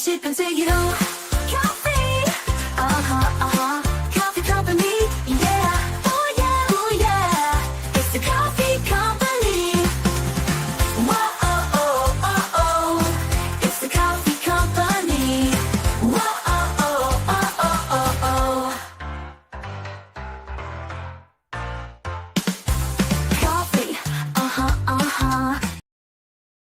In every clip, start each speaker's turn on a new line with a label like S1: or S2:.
S1: sip and take it on. Kauffie, Kauffie Company, yeah, oh yeah, it's the Kauffie Company. Whoa, it's the Kauffie Company. Whoa, Kauffie,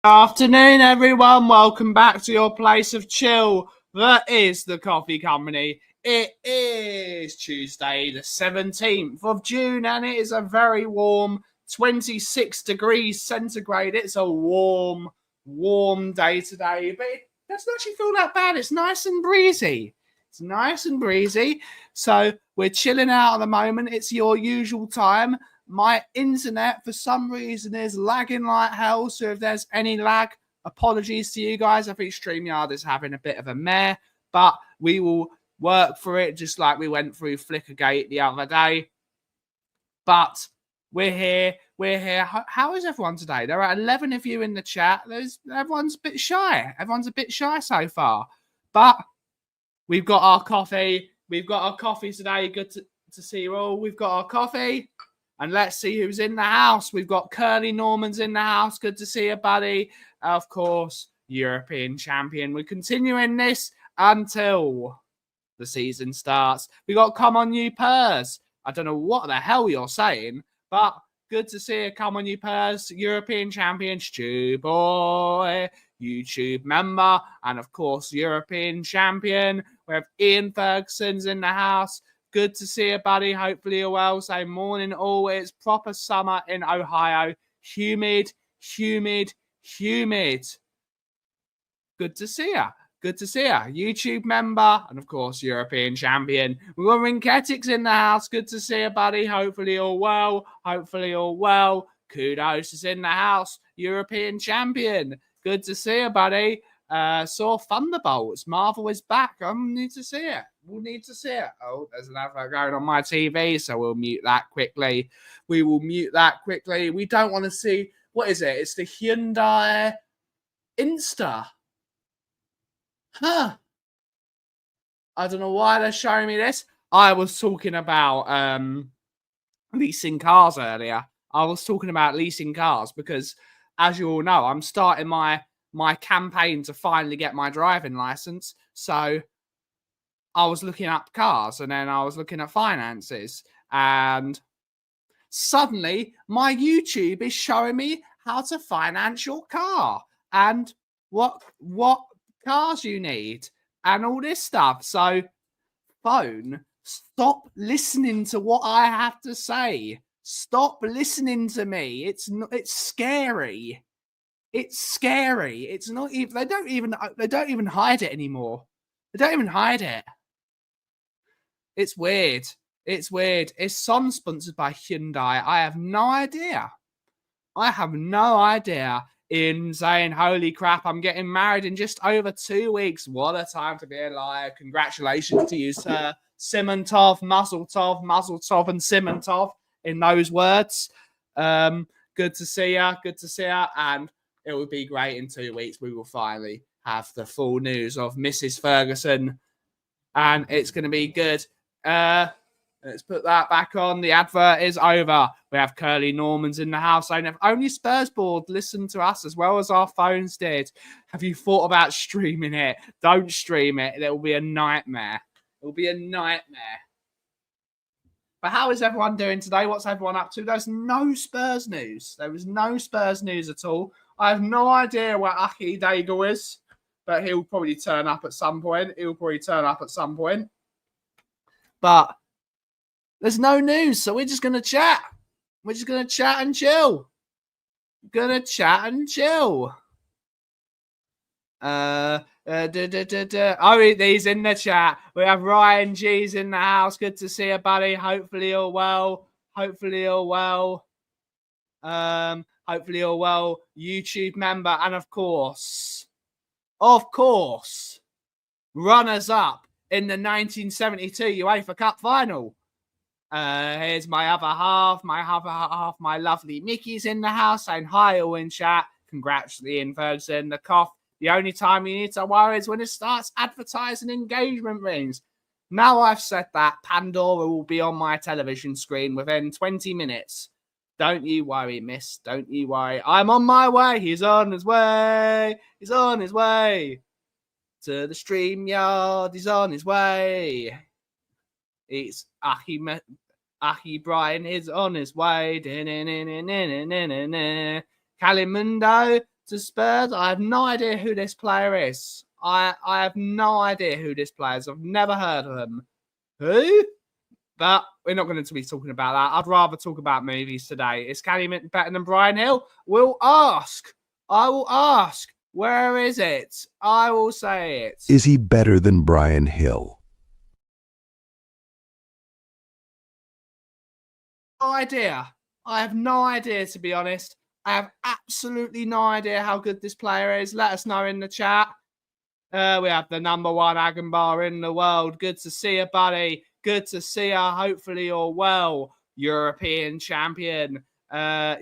S2: Afternoon, everyone. Welcome back to your place of chill. That is the Kauffie Company. It is Tuesday, the 17th of June, and it is a very warm 26 degrees centigrade. It's a warm day today, but it doesn't actually feel that bad. It's nice and breezy. It's nice and breezy. So we're chilling out at the moment. It's your usual time. My internet, for some reason, is lagging like hell. So if there's any lag, apologies to you guys. I think StreamYard is having a bit of a mare, but we will work through it just like we went through Flickergate the other day. But we're here. We're here. How is everyone today? There are 11 of you in the chat. Everyone's a bit shy. Everyone's a bit shy so far. But we've got our coffee. We've got our coffee today. Good to see you all. We've got our coffee. And let's see who's in the house. We've got Curly Norman's in the house. Good to see you, buddy. Of course, European champion. We're continuing this until the season starts. We got Come On You Purrs. I don't know what the hell you're saying, but good to see you. Come On You Purrs, European champion, Stu Boy, YouTube member, and of course, European champion. We have Ian Ferguson's in the house. Good to see you, buddy. Hopefully you're well. Say morning all. It's proper summer in Ohio. Humid. Good to see you. Good to see you. YouTube member and, of course, European champion. We've got Rinketics in the house. Good to see you, buddy. Hopefully you're well. Kudos is in the house. European champion. Good to see you, buddy. Saw Thunderbolts. Marvel is back. I need to see it. We'll need to see it. Oh, there's an advert going on my TV, so we'll mute that quickly. We don't want to see... What is it? It's the Hyundai Insta. Huh. I don't know why they're showing me this. I was talking about leasing cars earlier. I was talking about leasing cars because, as you all know, I'm starting my campaign to finally get my driving license. So I was looking up cars and then I was looking at finances, and suddenly my YouTube is showing me how to finance your car and what cars you need and all this stuff. So phone, stop listening to what I have to say. Stop listening to me. It's scary. It's scary. It's not even. They don't even hide it anymore. They don't even hide it. It's weird. It's weird. Is Son sponsored by Hyundai? I have no idea. In saying, holy crap, I'm getting married in just over 2 weeks. What a time to be alive. Congratulations to you, sir. Simantov, Muzzle Tov, and Simantov in those words. Good to see ya. And it would be great in 2 weeks. We will finally have the full news of Mrs. Ferguson. And it's going to be good. Let's put that back on. The advert is over. We have Curly Norman's in the house. And if only Spurs board listened to us as well as our phones did. Have you thought about streaming it? Don't stream it. It will be a nightmare. But how is everyone doing today? What's everyone up to? There's no Spurs news. There was no Spurs news at all. I have no idea where Aki Daigle is, but he'll probably turn up at some point. But there's no news, so we're just going to chat. We're just going to chat and chill. Oh, he's in the chat. We have Ryan G's in the house. Good to see you, buddy. Hopefully you're well. YouTube member, and of course, runners up in the 1972 UEFA Cup final. Here's my other half, my lovely Mickey's in the house saying hi all in chat. Congrats, Ian Ferguson. The The only time you need to worry is when it starts advertising engagement rings. Now I've said that, Pandora will be on my television screen within 20 minutes. Don't you worry, miss. Don't you worry. I'm on my way. He's on his way. He's on his way to the StreamYard. He's on his way. It's Aki Brian is on his way. Calimundo to Spurs. I have no idea who this player is. I have no idea who this player is. I've never heard of him. Who? But we're not going to be talking about that. I'd rather talk about movies today. Is Calimundo better than Brian Hill? We'll ask. I will ask. Where is it? I will say it.
S3: Is he better than Brian Hill?
S2: No idea. I have no idea, to be honest. I have absolutely no idea how good this player is. Let us know in the chat. We have the number one Agenbar in the world. Good to see you, buddy. Good to see you. Hopefully you're well. European champion. Yeah,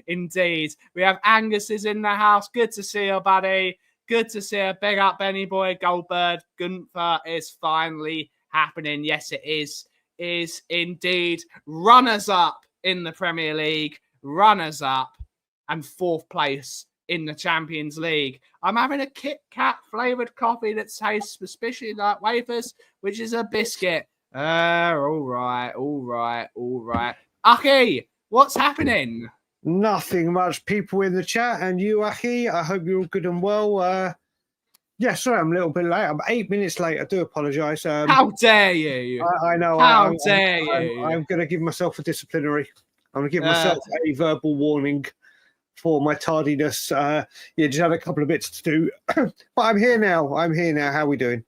S2: indeed. We have Angus is in the house. Good to see you, buddy. Good to see you. Big up, Benny Boy, Goldberg. Gunther is finally happening. Yes, it is. Is indeed runners up in the Premier League. Runners up. And 4th place in the Champions League. I'm having a Kit Kat flavoured coffee that tastes suspiciously like wafers, which is a biscuit. All right. Aki, what's happening?
S4: Nothing much. People in the chat and you, Aki. I hope you're all good and well. Yeah, sorry, I'm a little bit late. I'm 8 minutes late. I do apologise.
S2: How dare you?
S4: I know.
S2: How dare you?
S4: I'm going to give myself a disciplinary. I'm going to give myself a verbal warning for my tardiness. Just had a couple of bits to do. But I'm here now. How are we doing?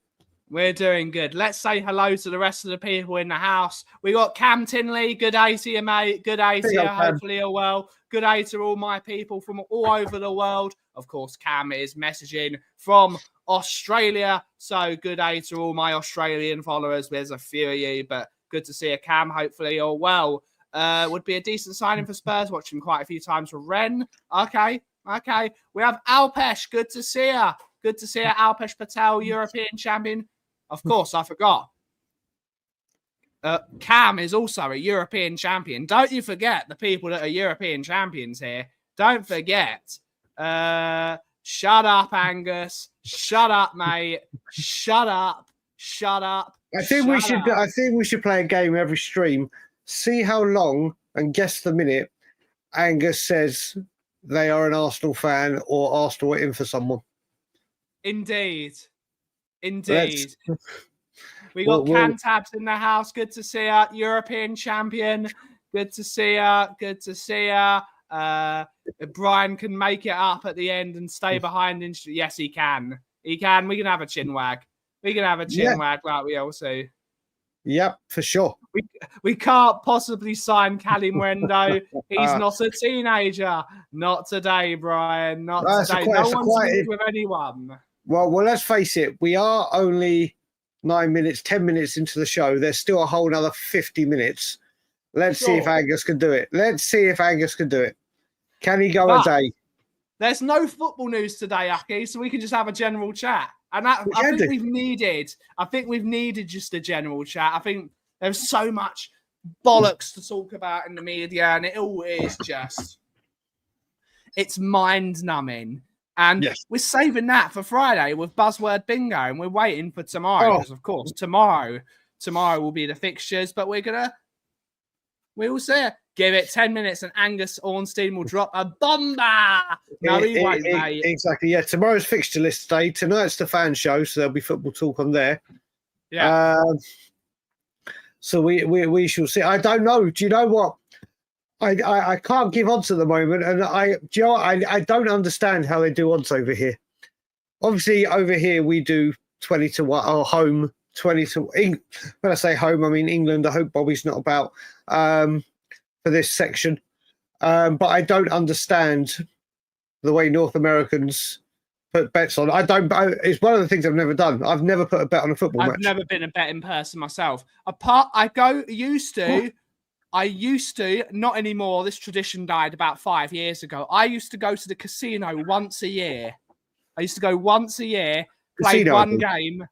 S2: We're doing good. Let's say hello to the rest of the people in the house. We got Cam Tinley. Good day to you, mate. Good day to you. Hopefully you're well. Good day to all my people from all over the world. Of course, Cam is messaging from Australia. So good day to all my Australian followers. There's a few of you, but good to see you, Cam. Hopefully you're well. Would be a decent signing for Spurs. Watched him quite a few times for Ren. Okay. We have Alpesh. Good to see you. Good to see you, Alpesh Patel, European champion. Of course, I forgot. Cam is also a European champion. Don't you forget the people that are European champions here. Don't forget. Shut up, Angus. Shut up, mate. Shut up.
S4: I think we should play a game every stream. See how long and guess the minute Angus says they are an Arsenal fan or Arsenal are in for someone.
S2: Indeed. We got Cantabs in the house. Good to see you. European champion. Good to see you. Brian can make it up at the end and stay behind. Yes, he can. We can have a chin wag. Wag like we also.
S4: Yep, for sure.
S2: We can't possibly sign Cali Mwendo. He's not a teenager. Not today, Brian. Not today. No one's moved with anyone.
S4: Well, let's face it. We are only 10 minutes into the show. There's still a whole another 50 minutes. Let's see if Angus can do it. Can he go a day?
S2: There's no football news today, Aki, so we can just have a general chat. And I think we've needed just a general chat. I think there's so much bollocks to talk about in the media, and it all is just, it's mind-numbing. And we're saving that for Friday with Buzzword Bingo, and we're waiting for tomorrow, because, of course, tomorrow will be the fixtures, but we'll see. Give it 10 minutes and Angus Ornstein will drop a bomber. No, he won't, mate.
S4: Exactly, yeah. Tomorrow's fixture list day. Tonight's the fan show, so there'll be football talk on there.
S2: Yeah.
S4: So we shall see. I don't know. Do you know what? I can't give odds at the moment, and I don't understand how they do odds over here. Obviously, over here we do 20 to 1 or home 20 to. When I say home, I mean England. I hope Bobby's not about for this section, but I don't understand the way North Americans put bets on. It's one of the things I've never done. I've never put a bet on a football match.
S2: I've never been a betting person myself. I used to, not anymore. This tradition died about 5 years ago. I used to go to the casino once a year. I used to go once a year, played
S4: Casino, I
S2: one
S4: think.
S2: game.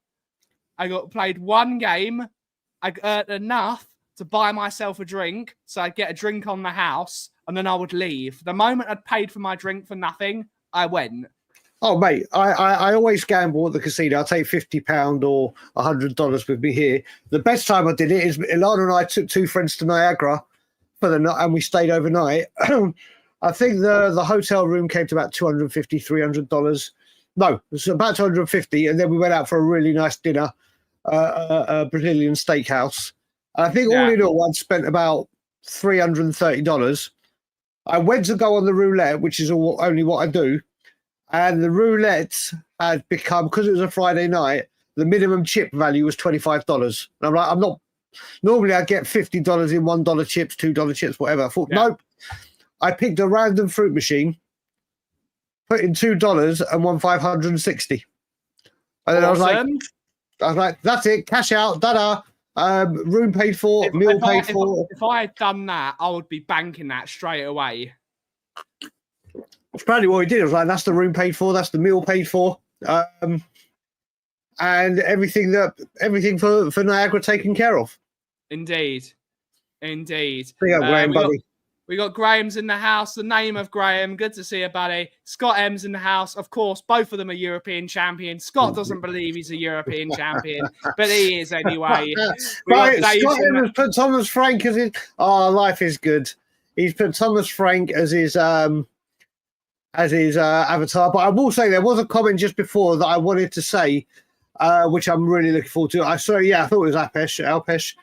S2: Played one game. I earned enough to buy myself a drink, so I'd get a drink on the house, and then I would leave. The moment I'd paid for my drink for nothing, I went.
S4: Oh, mate, I always gamble at the casino. I'll take £50 or $100 with me here. The best time I did it is Ilana and I took 2 friends to Niagara for the night, and we stayed overnight. I think the hotel room came to about $250, $300. No, it was about 250, and then we went out for a really nice dinner, a Brazilian steakhouse. I think all in all, I'd spent about $330. I went to go on the roulette, which is only what I do. And the roulette had become, because it was a Friday night, the minimum chip value was $25. And I'm like, I'm not, normally I get $50 in $1 chips, $2 chips, whatever. I thought, nope. I picked a random fruit machine, put in $2 and won 560. And then
S2: Awesome.
S4: I was like, that's it, cash out, da-da. Room paid for, meal paid for.
S2: If I had done that, I would be banking that straight away.
S4: That's probably what we did. I was like, that's the room paid for, that's the meal paid for, and everything for Niagara taken care of.
S2: Indeed.
S4: Graham, buddy.
S2: We got Graham's in the house. The name of Graham. Good to see you, buddy. Scott M's in the house. Of course, both of them are European champions. Scott doesn't believe he's a European champion, but he is anyway.
S4: Right, Scott M has put Thomas Frank as his. Oh, life is good. He's put Thomas Frank as his avatar. But I will say there was a comment just before that I wanted to say, which I'm really looking forward to. I thought it was Alpesh.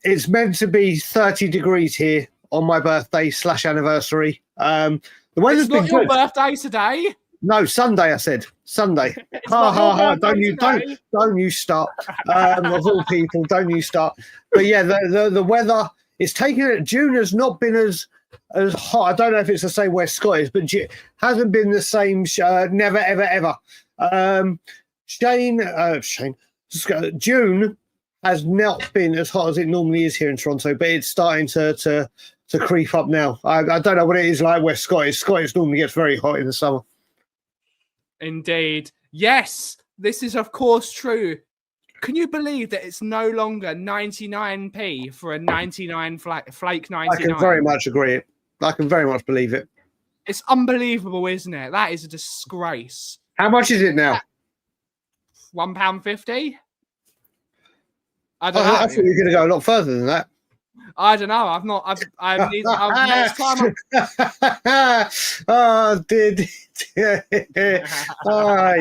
S4: It's meant to be 30 degrees here on my birthday / anniversary. The weather's been
S2: good. It's not your
S4: good.
S2: birthday today.
S4: No, Sunday. I said Sunday. Don't you start. Of all people, don't you start. But yeah, the weather is taking it. June has not been as hot. I don't know if it's the same where Scott is, but hasn't been the same. Never, ever. June has not been as hot as it normally is here in Toronto, but it's starting to creep up now. I don't know what it is like where Scott is. Scott normally gets very hot in the summer.
S2: Indeed. Yes, this is of course true. Can you believe that it's no longer 99p for a 99 flake 99?
S4: I can very much agree. I can very much believe it.
S2: It's unbelievable, isn't it? That is a disgrace.
S4: How much is it now?
S2: £1.50. I don't know.
S4: I thought you were going to go a lot further than that.
S2: I don't know. Next time.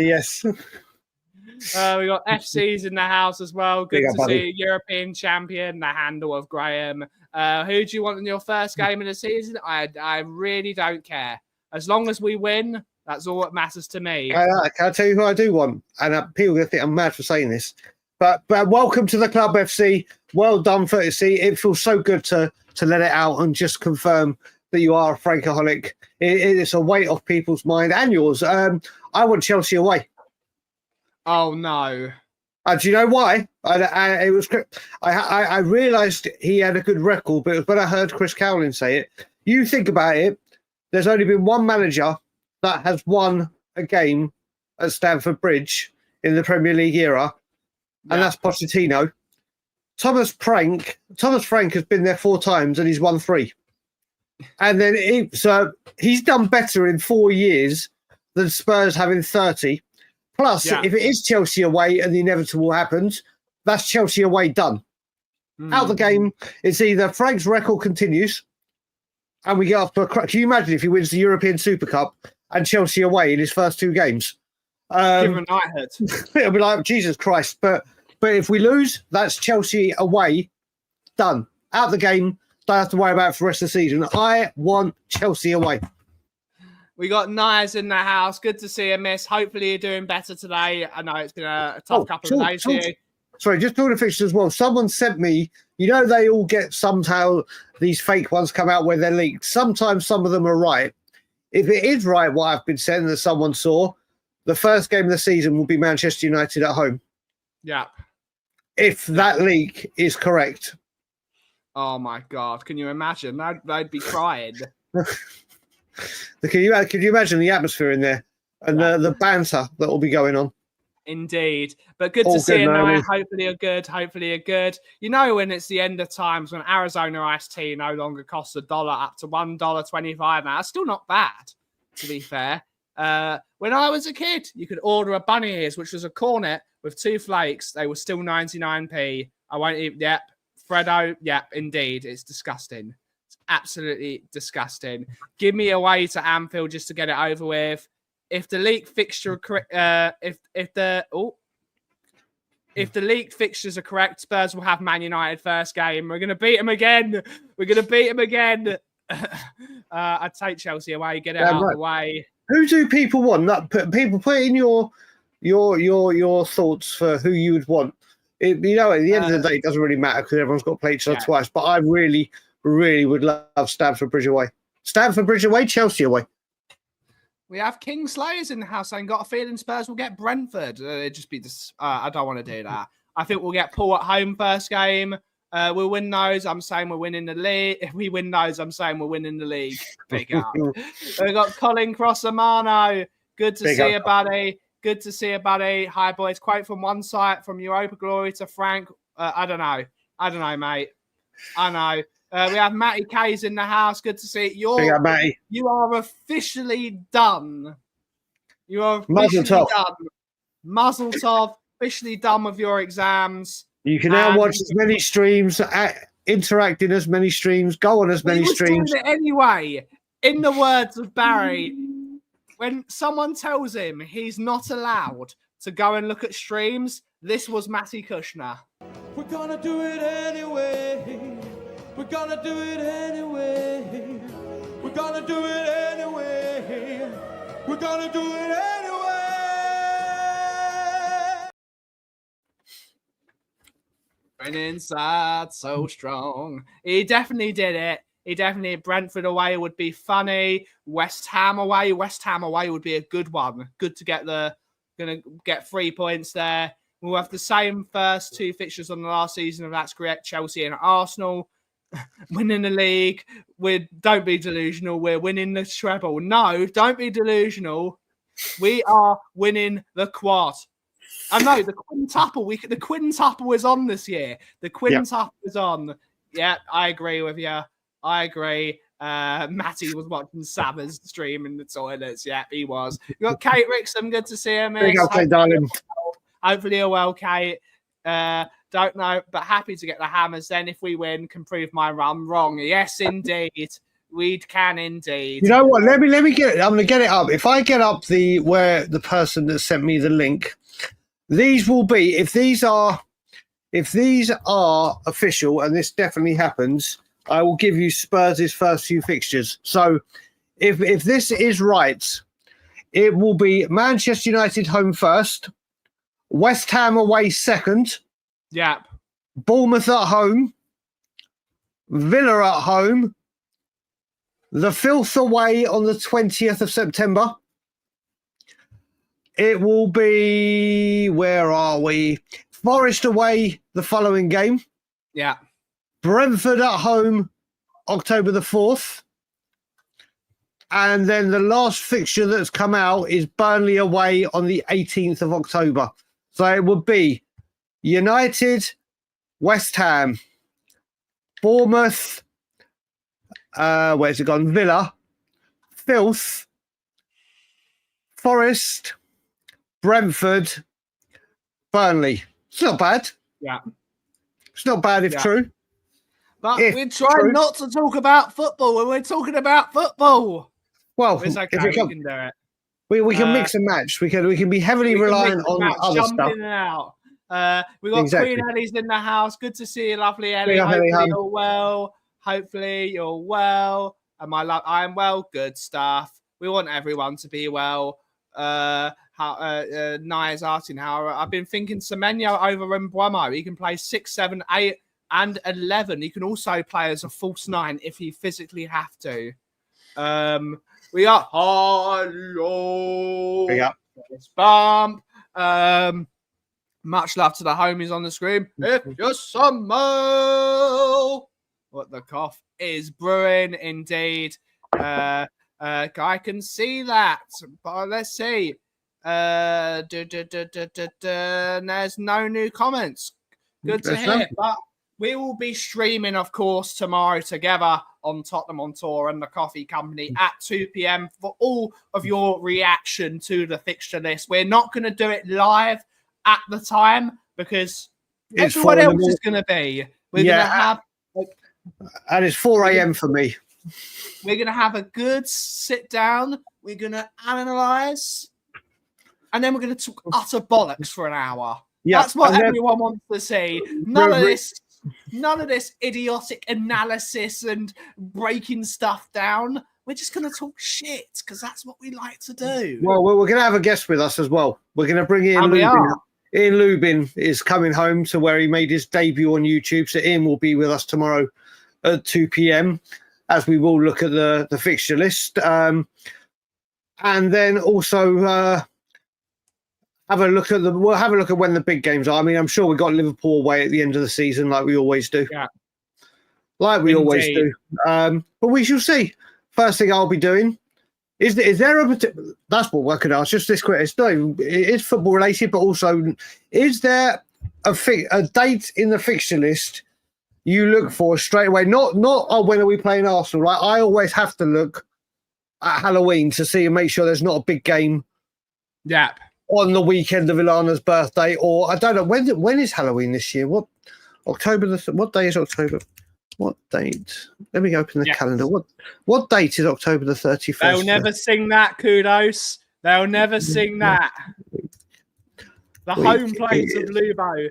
S4: Yes.
S2: We got FC's in the house as well. Good to see European champion, the handle of Graham. Who do you want in your first game of the season? I really don't care. As long as we win, that's all that matters to me.
S4: Can I tell you who I do want? And people are going to think I'm mad for saying this. But welcome to the club, FC. Well done, 30C. It feels so good to let it out and just confirm that you are a Frankaholic. It's a weight off people's mind and yours. I want Chelsea away.
S2: Oh, no.
S4: Do you know why? I realised he had a good record, but it was when I heard Chris Cowling say it. You think about it, there's only been one manager that has won a game at Stamford Bridge in the Premier League era, and that's Pochettino. Thomas Frank has been there 4 times and he's won 3. And then he's done better in 4 years than Spurs have in 30. Plus, if it is Chelsea away and the inevitable happens, that's Chelsea away done. Out the game, it's either Frank's record continues and we get off to a crack. Can you imagine if he wins the European Super Cup and Chelsea away in his first 2 games?
S2: Give him a nighthead.
S4: It'll be like, Jesus Christ. But if we lose, that's Chelsea away, done. Out the game, don't have to worry about it for the rest of the season. I want Chelsea away.
S2: We got Nias in the house. Good to see you, miss. Hopefully you're doing better today. I know it's been a tough couple of days for you.
S4: Sorry, just doing the fixtures as well. Someone sent me, they all get somehow, these fake ones come out where they're leaked. Sometimes some of them are right. If it is right what I've been saying that someone saw, the first game of the season will be Manchester United at home. Yeah. If that leak is correct.
S2: Oh, my God. Can you imagine? They'd be crying.
S4: Can you imagine the atmosphere in there? and the banter that will be going on.
S2: Indeed. But good
S4: All
S2: to see
S4: good,
S2: you, Noah.
S4: Naomi.
S2: Hopefully you're good. Hopefully you're good. You know, when it's the end of times, when Arizona iced tea no longer costs $1 up to $1.25 now, it's still not bad, to be fair. When I was a kid, you could order a bunny ears, which was a cornet with 2 flakes. They were still 99p. I won't even, yep. Freddo, yep, indeed. It's disgusting. It's absolutely disgusting. Give me a way to Anfield just to get it over with. If the league fixture, if the league fixtures are correct, Spurs will have Man United first game. We're gonna beat them again. We're gonna beat them again. I'd take Chelsea away. Get it out of the way.
S4: Who do people want? People put in your thoughts for who you would want. At the end of the day, it doesn't really matter because everyone's got to play each other twice. But I really, really would love Stamford Bridge away. Stamford Bridge away, Chelsea away.
S2: We have King Slayers in the house saying, got a feeling Spurs will get Brentford. It'd just be this. I don't want to do that. I think we'll get Paul at home first game. We'll win those. I'm saying we're winning the league. If we win those, I'm saying we're winning the league. Big up. We've got Colin Crossamano. Good to see you, buddy. Good to see you, buddy. Hi, boys. Quote from one site from Europa Glory to Frank. I don't know, mate. I know. We have Matty K's in the house. Good to see you. You are officially done. You are officially done. Muzzle tov. Officially done with your exams.
S4: You can now watch as many streams, interact in as many streams, go on as many streams.
S2: Doing it anyway. In the words of Barry, when someone tells him he's not allowed to go and look at streams, this was Matty Kushner.
S5: We're gonna do it anyway. We're gonna do it anyway. We're gonna do it anyway. We're gonna do it anyway.
S2: Went inside so strong. He definitely did it. He definitely, Brentford away would be funny. West Ham away would be a good one. Good to gonna get 3 points there. We'll have the same first 2 fixtures on the last season, if that's correct. Chelsea and Arsenal. Winning the league. Don't be delusional. We're winning the treble. No, don't be delusional. We are winning the quad. I know the quintuple. The quintuple is on this year. The quintuple is on. Yeah, I agree with you. I agree. Matty was watching Sabba's stream in the toilets. Yeah, he was. You got Kate Rixham. Good to see her, miss.
S4: Okay, darling.
S2: Hopefully you're well, Kate. Don't know, but happy to get the hammers. Then, if we win, can prove my run wrong. Yes, indeed, we can indeed.
S4: You know what? Let me get it. I'm gonna get it up. If I get up where the person that sent me the link, these will be if these are official, and this definitely happens. I will give you Spurs' first few fixtures. So, if this is right, it will be Manchester United home first, West Ham away second.
S2: Yeah.
S4: Bournemouth at home, Villa at home, the Filth away on the 20th of September. It will be, where are we? Forest away the following game.
S2: Yeah.
S4: Brentford at home, October the 4th. And then the last fixture that's come out is Burnley away on the 18th of October. So it would be United, West Ham, Bournemouth, where's it gone? Villa, Filth, Forest, Brentford, Burnley. It's not bad.
S2: Yeah.
S4: It's not bad if true.
S2: But we're trying not to talk about football when we're talking about football.
S4: Well,
S2: it's okay. We can do it.
S4: We can mix and match. We can be heavily reliant on other stuff.
S2: In and out. We got Queen Ellie's in the house. Good to see you, lovely Ellie. Hopefully you're well. Hopefully you're well. I am well. Good stuff. We want everyone to be well. Nia's asking how I've been thinking Semenyo over Mbuemo. He can play 6, 7, 8, and 11. He can also play as a false 9 if he physically have to. We are hello.
S4: Yeah.
S2: Bump. Much love to the homies on the screen. If you're Samo, what the cough is brewing indeed. I can see that, but let's see. There's no new comments. Good to hear. But we will be streaming, of course, tomorrow together on Tottenham on Tour and the Kauffie Company at 2 p.m. for all of your reaction to the fixture list. We're not going to do it live at the time because everyone else is going to be. We're going to have...
S4: And it's 4 a.m. for me.
S2: We're going to have a good sit down. We're going to analyse. And then we're going to talk utter bollocks for an hour. Yeah, that's what everyone wants to see. None of this idiotic analysis and breaking stuff down. We're just going to talk shit because that's what we like to do.
S4: Well, we're going to have a guest with us as well. We're going to bring in Lubin. Ian Lubin is coming home to where he made his debut on YouTube. So Ian will be with us tomorrow at 2 p.m. as we will look at the fixture list. And then also... Have a look at when the big games are. I mean, I'm sure we've got Liverpool away at the end of the season, like we always do.
S2: Yeah,
S4: like we always do. But we shall see. First thing I'll be doing is there a that's what I could ask. Just this quick. It is football related, but also is there a date in the fixture list you look for straight away? Not when are we playing Arsenal? Right, I always have to look at Halloween to see and make sure there's not a big game.
S2: Yeah.
S4: On the weekend of Ilana's birthday, or I don't know when is Halloween this year? What what day is October? What date? Let me open the calendar. What date is October the 31st?
S2: They'll never sing that, kudos. They'll never sing that. The home place of Lubo.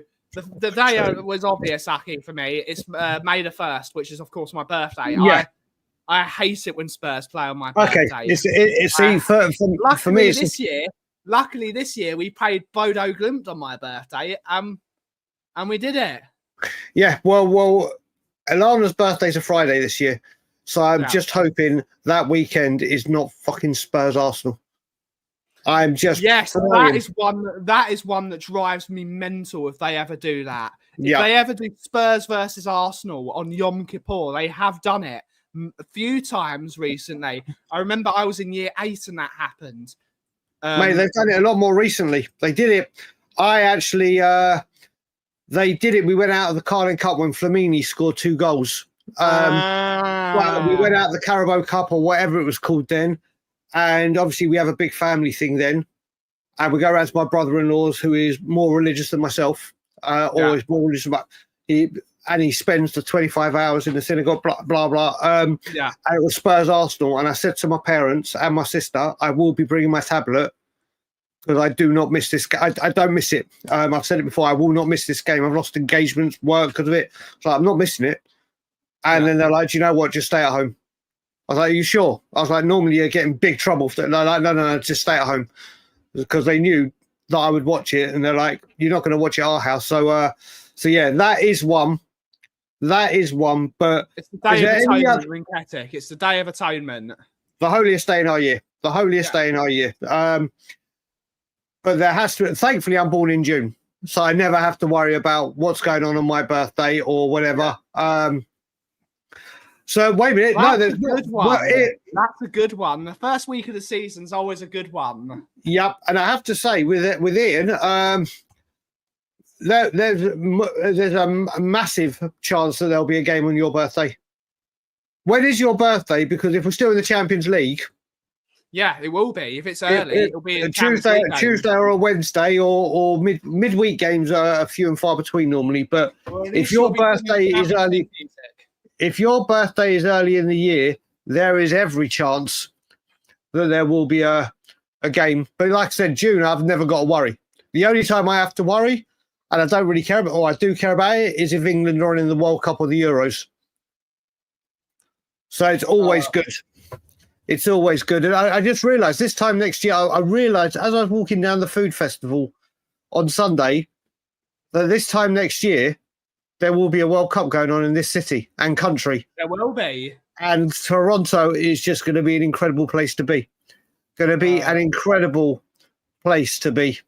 S2: The day was obvious, Aki, for me. It's May the 1st, which is of course my birthday. Yeah. I hate it when Spurs play on my birthday.
S4: Okay, for me
S2: Luckily this year we played Bodo Glimt on my birthday, and we did it.
S4: Yeah, well, Ilana's birthday's a Friday this year, so I'm just hoping that weekend is not fucking Spurs Arsenal. I'm just
S2: that is one that drives me mental if they ever do that. If they ever do Spurs versus Arsenal on Yom Kippur, they have done it a few times recently. I remember I was in year 8 and that happened.
S4: Mate, they've done it a lot more recently. They did it. They did it. We went out of the Carling Cup when Flamini scored 2 goals. We went out the Carabao Cup or whatever it was called then. And obviously we have a big family thing then. And we go around to my brother-in-law's who is more religious than myself. Or is more religious about he spends the 25 hours in the synagogue, blah, blah, blah. And it was Spurs Arsenal. And I said to my parents and my sister, I will be bringing my tablet because I do not miss this. I don't miss it. I've said it before. I will not miss this game. I've lost engagements, work because of it. So I'm not missing it. And then they're like, do you know what? Just stay at home. I was like, are you sure? I was like, normally you're getting big trouble. No, just stay at home. Because they knew that I would watch it. And they're like, you're not going to watch it at our house. So yeah, that is one. But
S2: it's the day of atonement in Catholic. It's the day of atonement.
S4: The holiest day in our year. The holiest day in our year. But there has to. Thankfully, I'm born in June, so I never have to worry about what's going on my birthday or whatever. So wait a minute.
S2: That's a good one. That's a good one. The first week of the season's always a good one.
S4: Yep, and I have to say with Ian. There's a massive chance that there'll be a game on your birthday. When is your birthday? Because if we're still in the Champions League,
S2: it will be. If it's early, it'll be
S4: a Tuesday or a Wednesday or midweek games are few and far between normally. But if your birthday is early, in the year, there is every chance that there will be a game. But like I said, June, I've never got to worry. The only time I have to worry. And I don't really care about, or I do care about it, is if England are in the World Cup or the Euros. So it's always good. It's always good. And I just realised this time next year, I realised as I was walking down the food festival on Sunday, that this time next year, there will be a World Cup going on in this city and country.
S2: There will be.
S4: And Toronto is just going to be an incredible place to be. Going to be an incredible place to be.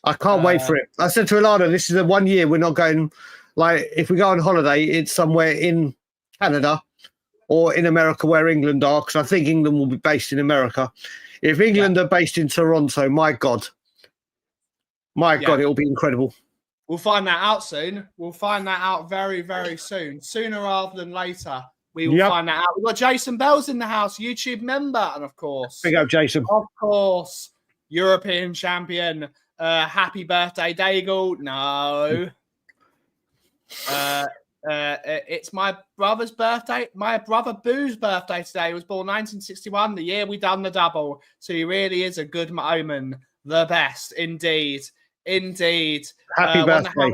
S4: I can't wait for it. I said to Ilana, this is the 1 year we're not going, like, if we go on holiday, it's somewhere in Canada or in America where England are, because I think England will be based in America. If England are based in Toronto, my God, it'll be incredible.
S2: We'll find that out soon. We'll find that out very, very soon. Sooner rather than later, we will find that out. We've got Jason Bell's in the house, YouTube member, and of course,
S4: Big up, Jason.
S2: Of course, European champion. Happy birthday, Daigle. No. It's my brother's birthday. My brother Boo's birthday today. He was born 1961, the year we done the double. So he really is a good omen. The best, indeed.
S4: Happy birthday.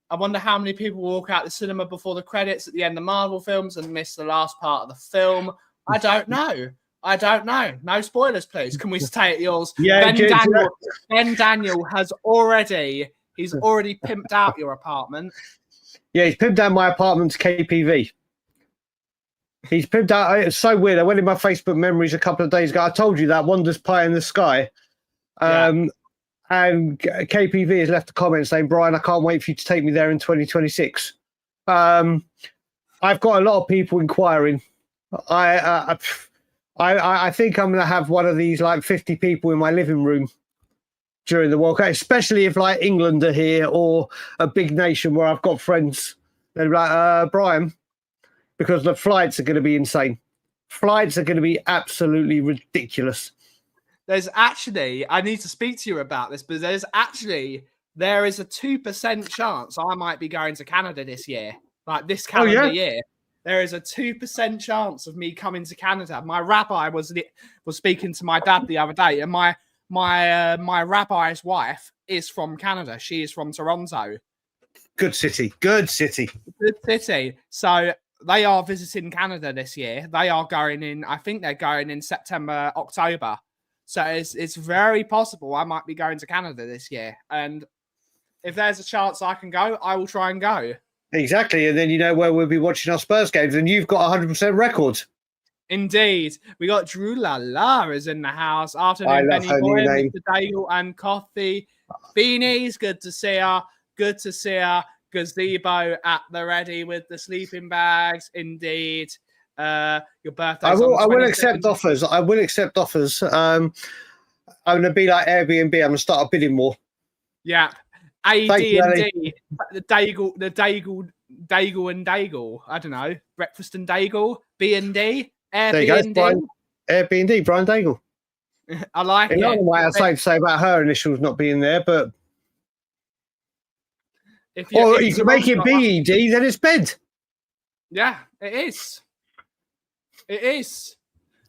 S2: I wonder how many people walk out the cinema before the credits at the end of Marvel films and miss the last part of the film. I don't know. No spoilers, please. Can we stay at yours?
S4: Yeah,
S2: Ben Daniel has already pimped out your apartment.
S4: Yeah, he's pimped out my apartment to KPV. He's pimped out. It's so weird. I went in my Facebook memories a couple of days ago. I told you that Wonders Pie in the Sky. And KPV has left a comment saying, Brian, I can't wait for you to take me there in 2026. I've got a lot of people inquiring. I think I'm going to have one of these like 50 people in my living room during the World Cup, especially if like England are here or a big nation where I've got friends. They're like, Brian, because the flights are going to be insane. Flights are going to be absolutely ridiculous.
S2: There's actually, I need to speak to you about this, but there is a 2% chance I might be going to Canada this year, like this calendar year. There is a 2% chance of me coming to Canada. My rabbi was speaking to my dad the other day, and my rabbi's wife is from Canada. She is from Toronto.
S4: Good city.
S2: So they are visiting Canada this year. They are going in, I think they're going in September, October. So it's very possible I might be going to Canada this year. And if there's a chance I can go, I will try and go.
S4: Exactly. And then you know where we'll be watching our Spurs games, and you've got 100% records.
S2: Indeed. We got Drew Lala is in the house. Afternoon, Benny Boy, Mr. Dale and Coffee. Beanies, good to see her. Gazebo at the ready with the sleeping bags. Indeed. Your birthday.
S4: I will accept offers. I'm going to be like Airbnb. I'm going to start a bidding war.
S2: Yeah. AD&D. The Daigle and Daigle. I don't know. Breakfast and Daigle. B&D. Airbnb.
S4: Airbnb, Brian Daigle.
S2: I like it.
S4: I don't know why I say about her initials not being there, but
S2: if
S4: you can make it BED, then it's bed.
S2: Yeah, it is.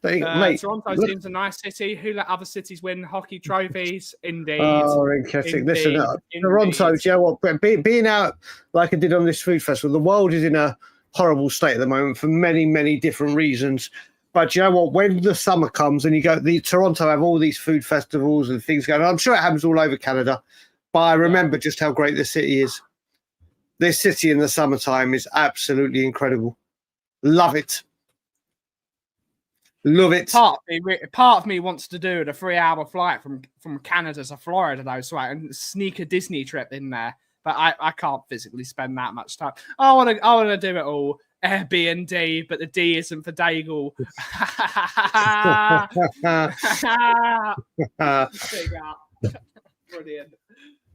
S4: Mate,
S2: Toronto seems a nice city. Who let other cities win hockey trophies? Indeed.
S4: Oh, interesting. Listen, Toronto, do you know what? Being out like I did on this food festival, the world is in a horrible state at the moment for many, many different reasons. But you know what? When the summer comes and you go, Toronto have all these food festivals and things going on. I'm sure it happens all over Canada. But I remember just how great this city is. This city in the summertime is absolutely incredible. Love it. Love it.
S2: Part of me wants to do a 3-hour flight from Canada to Florida, though, so I can sneak a Disney trip in there. But I can't physically spend that much time. I want to do it all Airbnb, but the D isn't for Daigle.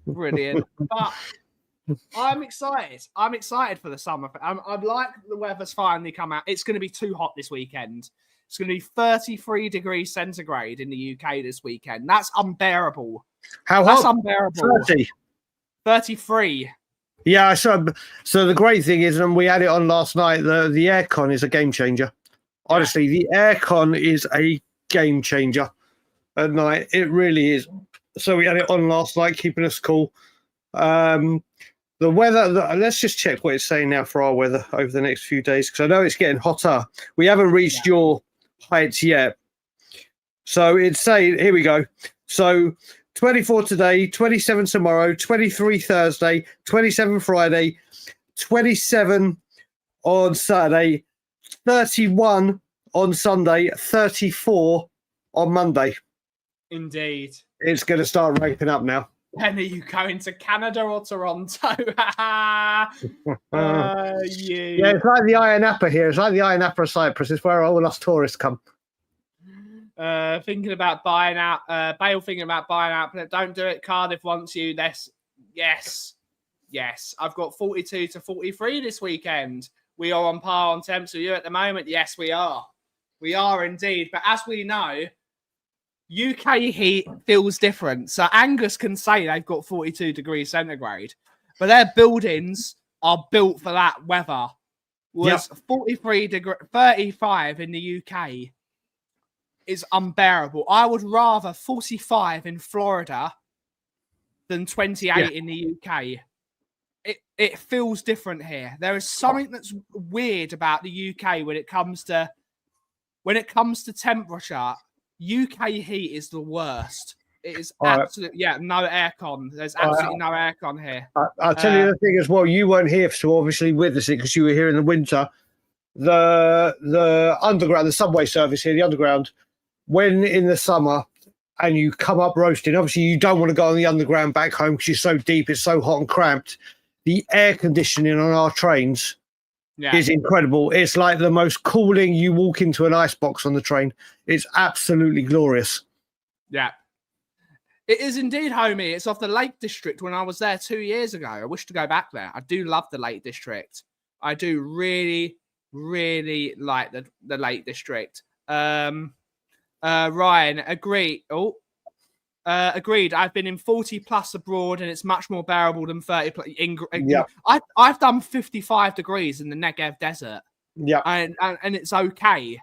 S2: Brilliant. But I'm excited. I'm excited for the summer. I'm like the weather's finally come out. It's going to be too hot this weekend. It's going to be 33 degrees centigrade in the UK this weekend. That's unbearable.
S4: How hot?
S2: That's unbearable. 33.
S4: Yeah, so the great thing is, and we had it on last night, the aircon is a game changer. Honestly, the aircon is a game changer at night. It really is. So we had it on last night, keeping us cool. The weather, let's just check what it's saying now for our weather over the next few days, because I know it's getting hotter. We haven't reached your heights yet. So it's saying, here we go. So 24 today, 27 tomorrow, 23 Thursday, 27 Friday, 27 on Saturday, 31 on Sunday, 34 on Monday.
S2: Indeed.
S4: It's going to start ramping up now.
S2: Then are you going to Canada or Toronto? Yeah.
S4: Yeah, it's like the Ayia Napa here. It's like the Ayia Napa of Cyprus. It's where all us tourists come.
S2: Thinking about buying out. Bale thinking about buying out. But don't do it. Cardiff wants you. Yes. I've got 42 to 43 this weekend. We are on par on temps with you at the moment. Yes, we are. We are indeed. But as we know, UK heat feels different. So Angus can say they've got 42 degrees centigrade, but their buildings are built for that weather. Was 35 in the UK is unbearable. I would rather 45 in Florida than 28 in the UK. It feels different here. There is something that's weird about the UK when it comes to temperature. UK heat is the worst. It is absolutely no aircon. There's absolutely no aircon here.
S4: I'll tell you the thing as well. You weren't here to obviously witness it because you were here in the winter. The underground, the subway service here, the underground, when in the summer and you come up roasting, obviously you don't want to go on the underground back home because you're so deep, it's so hot and cramped. The air conditioning on our trains is incredible. It's like the most cooling. You walk into an icebox on the train. It's absolutely glorious.
S2: Yeah. It is indeed, homie. It's off the Lake District when I was there 2 years ago. I wish to go back there. I do love the Lake District. I do really, really like the Lake District. Ryan, agree. Agreed. I've been in 40 plus abroad, and it's much more bearable than 30 plus. I've done 55 degrees in the Negev Desert.
S4: Yeah,
S2: and it's okay.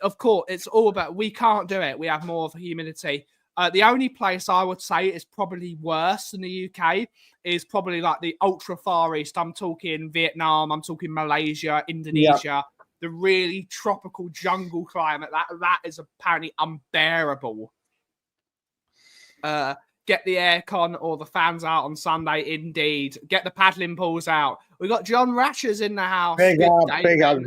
S2: Of course, it's all about. We can't do it. We have more of a humidity. The only place I would say is probably worse than the UK is probably like the ultra far east. I'm talking Vietnam. I'm talking Malaysia, Indonesia. The really tropical jungle climate. That is apparently unbearable. Get the aircon or the fans out on Sunday. Indeed, get the paddling pools out. We got John Ratchers in the house.
S4: Big up.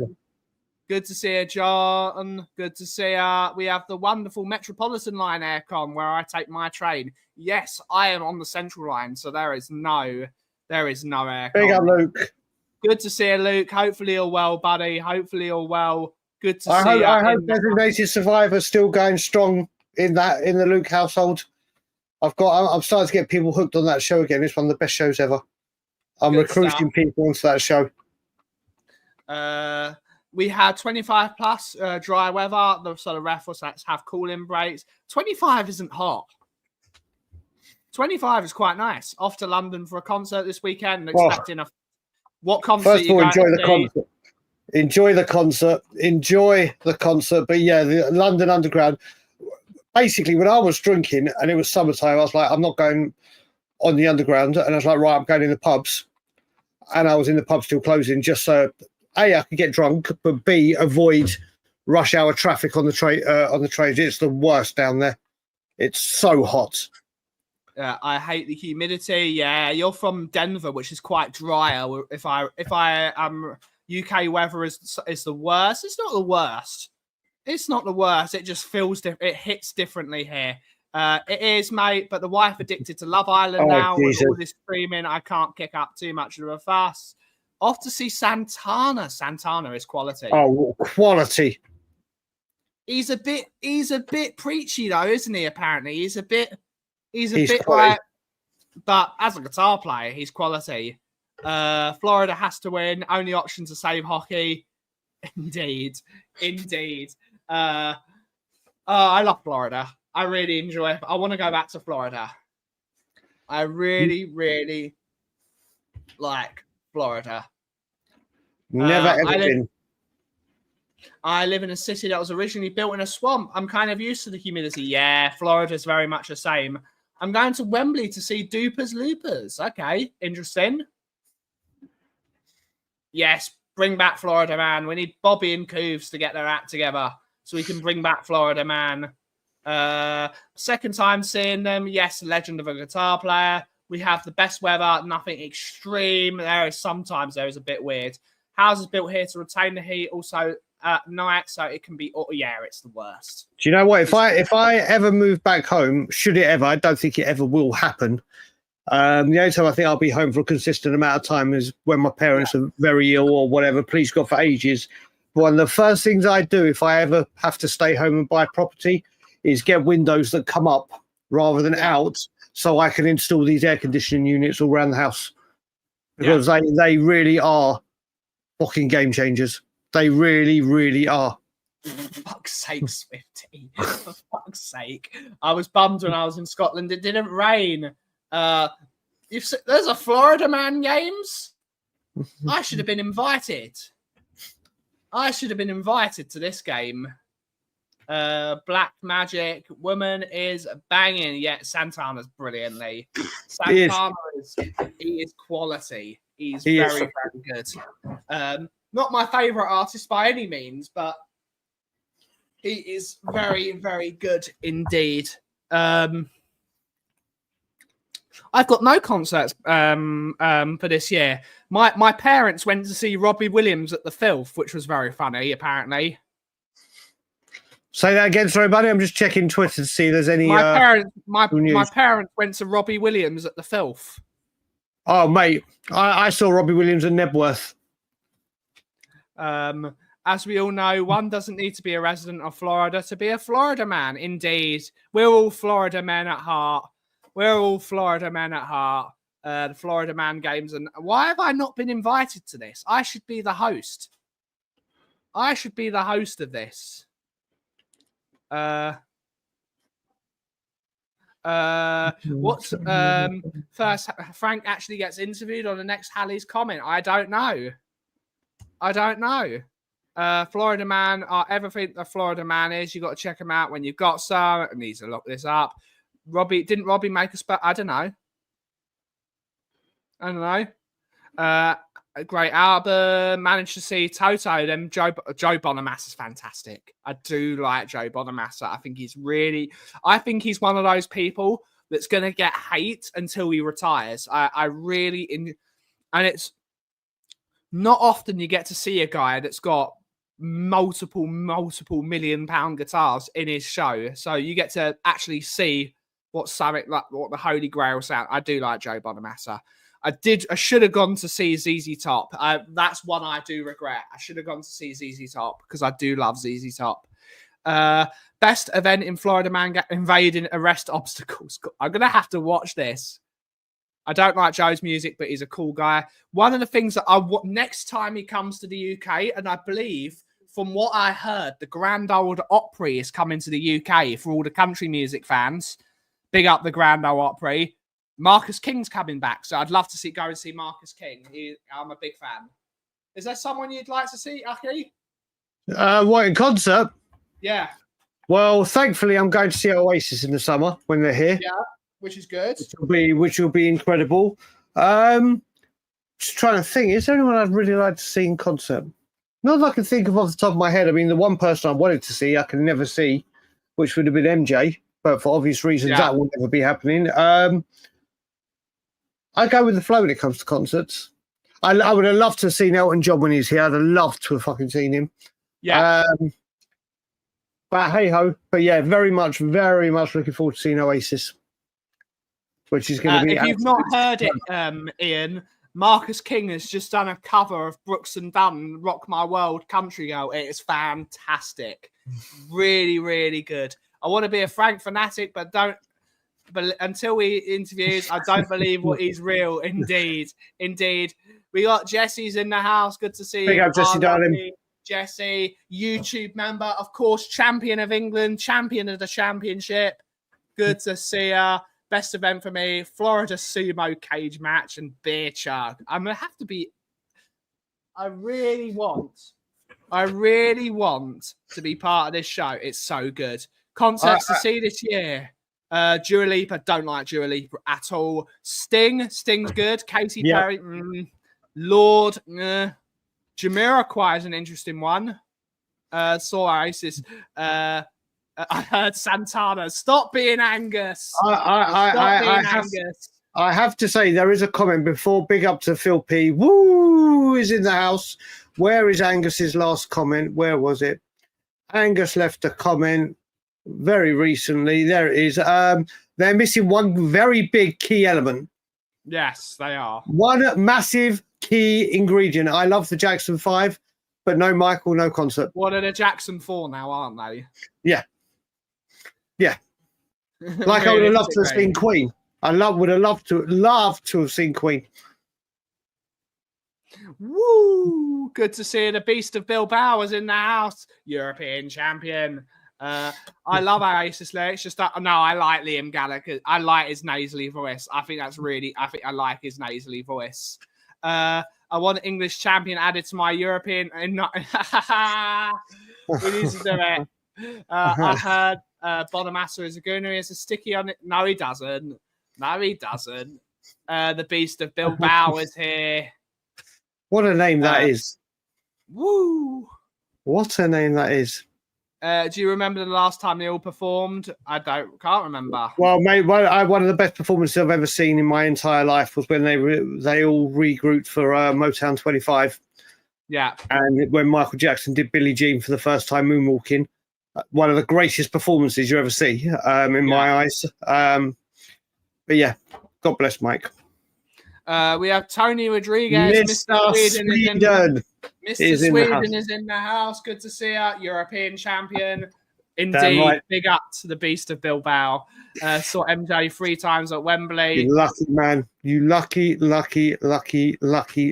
S2: Good to see you, John. Good to see you. We have the wonderful Metropolitan Line aircon where I take my train. Yes, I am on the Central Line, so there is no aircon.
S4: Big up, Luke.
S2: Good to see you, Luke. Hopefully you're well, buddy. Hopefully you're well. Good to see you.
S4: I hope Designated Survivor's still going strong in the Luke household. I'm starting to get people hooked on that show again. It's one of the best shows ever. I'm recruiting people onto that show.
S2: We had 25 plus dry weather. The sort of ref was have cooling breaks. 25 isn't hot. 25 is quite nice. Off to London for a concert this weekend. Expecting what concert?
S4: First of all, enjoy the concert. Enjoy the concert. But yeah, the London Underground. Basically, when I was drinking and it was summertime, I was like, I'm not going on the Underground. And I was like, right, I'm going in the pubs. And I was in the pubs till closing just so, A, I could get drunk, but B, avoid rush hour traffic on the trains. It's the worst down there. It's so hot.
S2: I hate the humidity. Yeah, you're from Denver, which is quite drier. If I UK weather is the worst. It's not the worst. It's not the worst. It just feels different. It hits differently here. It is, mate. But the wife addicted to Love Island now. Jesus. With all this streaming, I can't kick up too much of a fuss. Off to see Santana. Santana is quality.
S4: Oh, quality.
S2: He's a bit preachy though, isn't he? Apparently, he's a bit
S4: quality.
S2: like. But as a guitar player, he's quality. Florida has to win. Only option to save hockey. Indeed. I love Florida. I really enjoy it. I want to go back to Florida. I really, really like Florida.
S4: Never ever been.
S2: I live in a city that was originally built in a swamp. I'm kind of used to the humidity. Yeah, Florida's very much the same. I'm going to Wembley to see Doopers Loopers. Okay, interesting. Yes, bring back Florida Man. We need Bobby and Cooves to get their act together so we can bring back Florida Man. Second time seeing them. Yes, legend of a guitar player. We have the best weather, nothing extreme. Sometimes there is a bit weird. Houses built here to retain the heat. Also, at night, so it can be. Oh, yeah, it's the worst.
S4: Do you know what? If I ever move back home, should it ever? I don't think it ever will happen. The only time I think I'll be home for a consistent amount of time is when my parents are very ill or whatever. Please God for ages. But one of the first things I do if I ever have to stay home and buy property is get windows that come up rather than out, so I can install these air conditioning units all around the house, because they really are fucking game changers. They really, really are.
S2: For fuck's sake, Swifty. For fuck's sake. I was bummed when I was in Scotland. It didn't rain. There's a Florida Man games. I should have been invited. I should have been invited to this game. Black Magic Woman is banging. Yeah, Santana's brilliantly. Santana he is quality. He's very good. Not my favorite artist by any means, but he is very, very good indeed. I've got no concerts for this year. My parents went to see Robbie Williams at the Filth, which was very funny, apparently.
S4: Say that again, sorry, buddy. I'm just checking Twitter to see if there's any.
S2: My parents went to Robbie Williams at the Filth.
S4: Oh, mate, I saw Robbie Williams at Nebworth.
S2: As we all know, one doesn't need to be a resident of Florida to be a Florida man. Indeed, we're all Florida men at heart. We're all Florida men at heart. The Florida Man games. And why have I not been invited to this? I should be the host. I should be the host of this. What's first? Frank actually gets interviewed on the next Halley's comment. I don't know. Florida Man are everything the Florida Man is. You got to check him out when you've got some. I need to look this up. Didn't Robbie make a spell? I don't know. A great album. Managed to see Toto. Then Joe Bonamassa is fantastic. I do like Joe Bonamassa. I think he's one of those people that's going to get hate until he retires. And it's not often you get to see a guy that's got multiple £1 million guitars in his show. So you get to actually see what the Holy Grail sound. I do like Joe Bonamassa. I should have gone to see ZZ Top. That's one I do regret. I should have gone to see ZZ Top because I do love ZZ Top. Best event in Florida Man invading arrest obstacles. I'm going to have to watch this. I don't like Joe's music, but he's a cool guy. One of the things that next time he comes to the UK, and I believe from what I heard, the Grand Ole Opry is coming to the UK for all the country music fans. Big up the Grand Ole Opry. Marcus King's coming back, so I'd love to go and see Marcus King. I'm a big fan. Is there someone you'd like to see, Aki?
S4: What, in concert?
S2: Yeah.
S4: Well, thankfully, I'm going to see Oasis in the summer when they're here.
S2: Yeah, which is good.
S4: Which will be incredible. Just trying to think, is there anyone I'd really like to see in concert? Not that I can think of off the top of my head. I mean, the one person I wanted to see, I can never see, which would have been MJ, but for obvious reasons, that will never be happening. I go with the flow when it comes to concerts. I would have loved to have seen Elton John when he was here. I'd have loved to have fucking seen him.
S2: Yeah.
S4: But hey ho. But yeah, very much looking forward to seeing Oasis, which is going to be.
S2: If you've not heard it, Ian, Marcus King has just done a cover of Brooks and Dunn, "Rock My World" Country Girl. It is fantastic. Really, really good. I want to be a Frank fanatic, but until he interviews, I don't believe what he's real. Indeed. We got Jesse's in the house. Good to see you.
S4: Big up, Jesse, darling.
S2: Jesse, YouTube member, of course, champion of England, champion of the championship. Good to see her. Best event for me, Florida sumo cage match and beer chug. I'm going to have to be... I really want to be part of this show. It's so good. Concerts to see this year. Dua Lipa, don't like Dua Lipa at all. Sting's good. Katy Perry, Lord, Jamiroquai is an interesting one. Saw Oasis. I heard Santana. Stop being Angus.
S4: I have to say there is a comment before. Big up to Phil P. Woo! who is in the house? Where is Angus's last comment? Where was it? Angus left a comment very recently. There it is. They're missing one very big key element.
S2: Yes, they are.
S4: One massive key ingredient. I love the Jackson 5, but no Michael, no concert.
S2: What are the Jackson 4 now, aren't they?
S4: Yeah. Yeah. Like I would have loved to have seen Queen. Would have loved to have seen Queen.
S2: Woo! Good to see the Beast of Bilbao is in the house. European champion. I love AEST. It's just that no, I like Liam Gallagher. I like his nasally voice. I think I like his nasally voice. I want an English champion added to my European. We need to do it. I heard Bonamassa is a gunner. He has a sticky on it. No, he doesn't. The Beast of Bilbao is here.
S4: What a name that is.
S2: Woo!
S4: What a name that is.
S2: Do you remember the last time they all performed? I can't remember.
S4: Well, mate, one of the best performances I've ever seen in my entire life was when they all regrouped for Motown 25.
S2: Yeah. And
S4: when Michael Jackson did Billie Jean for the first time moonwalking. One of the greatest performances you ever see in my eyes. But yeah, God bless Mike.
S2: We have Tony Rodriguez,
S4: Mr. Sweden.
S2: Mr. Sweden is in the house. Good to see you. European champion. Indeed. Right. Big up to the Beast of Bilbao. Saw MJ 3 times at Wembley.
S4: You lucky man. You lucky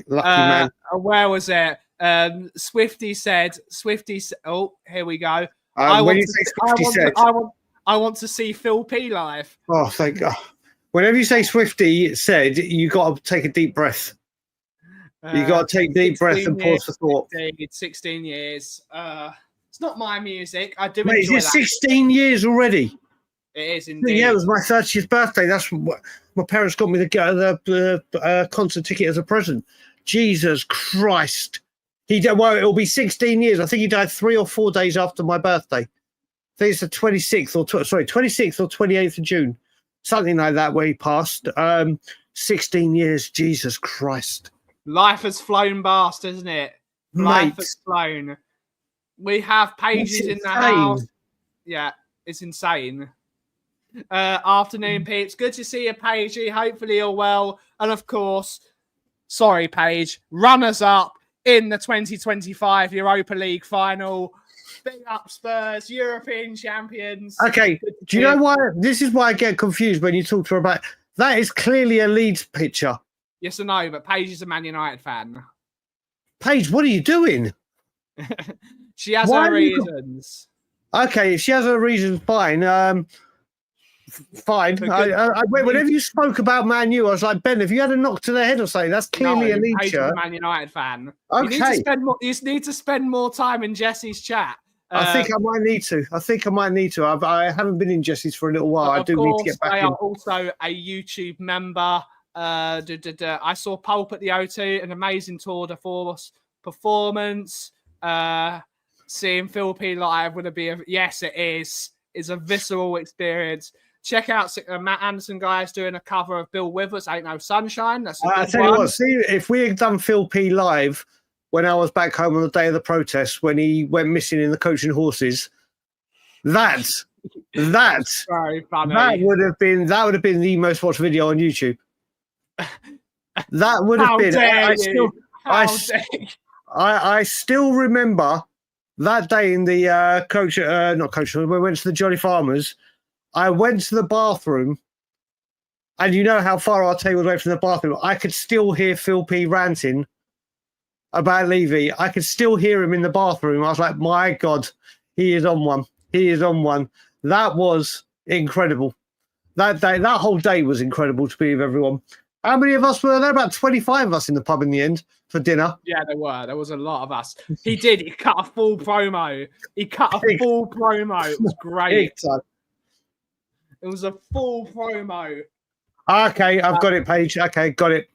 S4: man.
S2: Where was it? Swifty said, oh, here we go. I want to see Phil P live.
S4: Oh, thank God. Whenever you say Swifty said, you got to take a deep breath. You got to take deep breath and pause for thought.
S2: 16 years. It's not my music. I do.
S4: Mate,
S2: enjoy
S4: it's 16 years already.
S2: It is indeed.
S4: Yeah, it was my 30th birthday. That's what my parents got me the concert ticket as a present. Jesus Christ. It'll be 16 years. I think he died 3 or 4 days after my birthday. I think it's the 26th or 28th of June. Something like that where he passed. 16 years. Jesus Christ.
S2: Life has flown past, isn't it? Life has flown. We have Pages in the house. Yeah, it's insane. Afternoon, peeps. Good to see you, Paige. Hopefully you're well. And of course, sorry, Paige, runners up in the 2025 Europa League final. Big up Spurs, European champions.
S4: Okay, do you know why? This is why I get confused when you talk to her about that. Is clearly a Leeds picture.
S2: Yes or no, but Paige is a Man United fan.
S4: Paige, what are you doing?
S2: She has her reasons.
S4: Okay, if she has her reasons, fine. Fine. Whenever you spoke about Man U, I was like, Ben, have you had a knock to the head or something? That's clearly a Leeds shirt.
S2: Man United fan.
S4: Okay.
S2: You need to spend more time in Jesse's chat.
S4: I think I might need to. I haven't been in Jesse's for a little while. I do need to get back in.
S2: They are also a YouTube member. I saw Pulp at the O2, an amazing tour de force performance. Seeing Phil P live would be yes, it is. It's a visceral experience. Check out Matt Anderson guys doing a cover of Bill Withers, Ain't No Sunshine. That's
S4: I'll tell you what, see, if we had done Phil P live when I was back home on the day of the protest, when he went missing in the Coach and Horses, that's
S2: very funny.
S4: That would have been the most watched video on YouTube. That would have been. I still remember that day in the when we went to the Jolly Farmers. I went to the bathroom, and you know how far our table was away from the bathroom. I could still hear Phil P ranting about Levy. I could still hear him in the bathroom. I was like, my God, he is on one. He is on one. That was incredible. That whole day was incredible to be with everyone. How many of us were there? About 25 of us in the pub in the end for dinner.
S2: Yeah, there were. There was a lot of us. He cut a full promo. It was great. It was a full promo.
S4: Okay, I've got it, Paige. Okay, got it.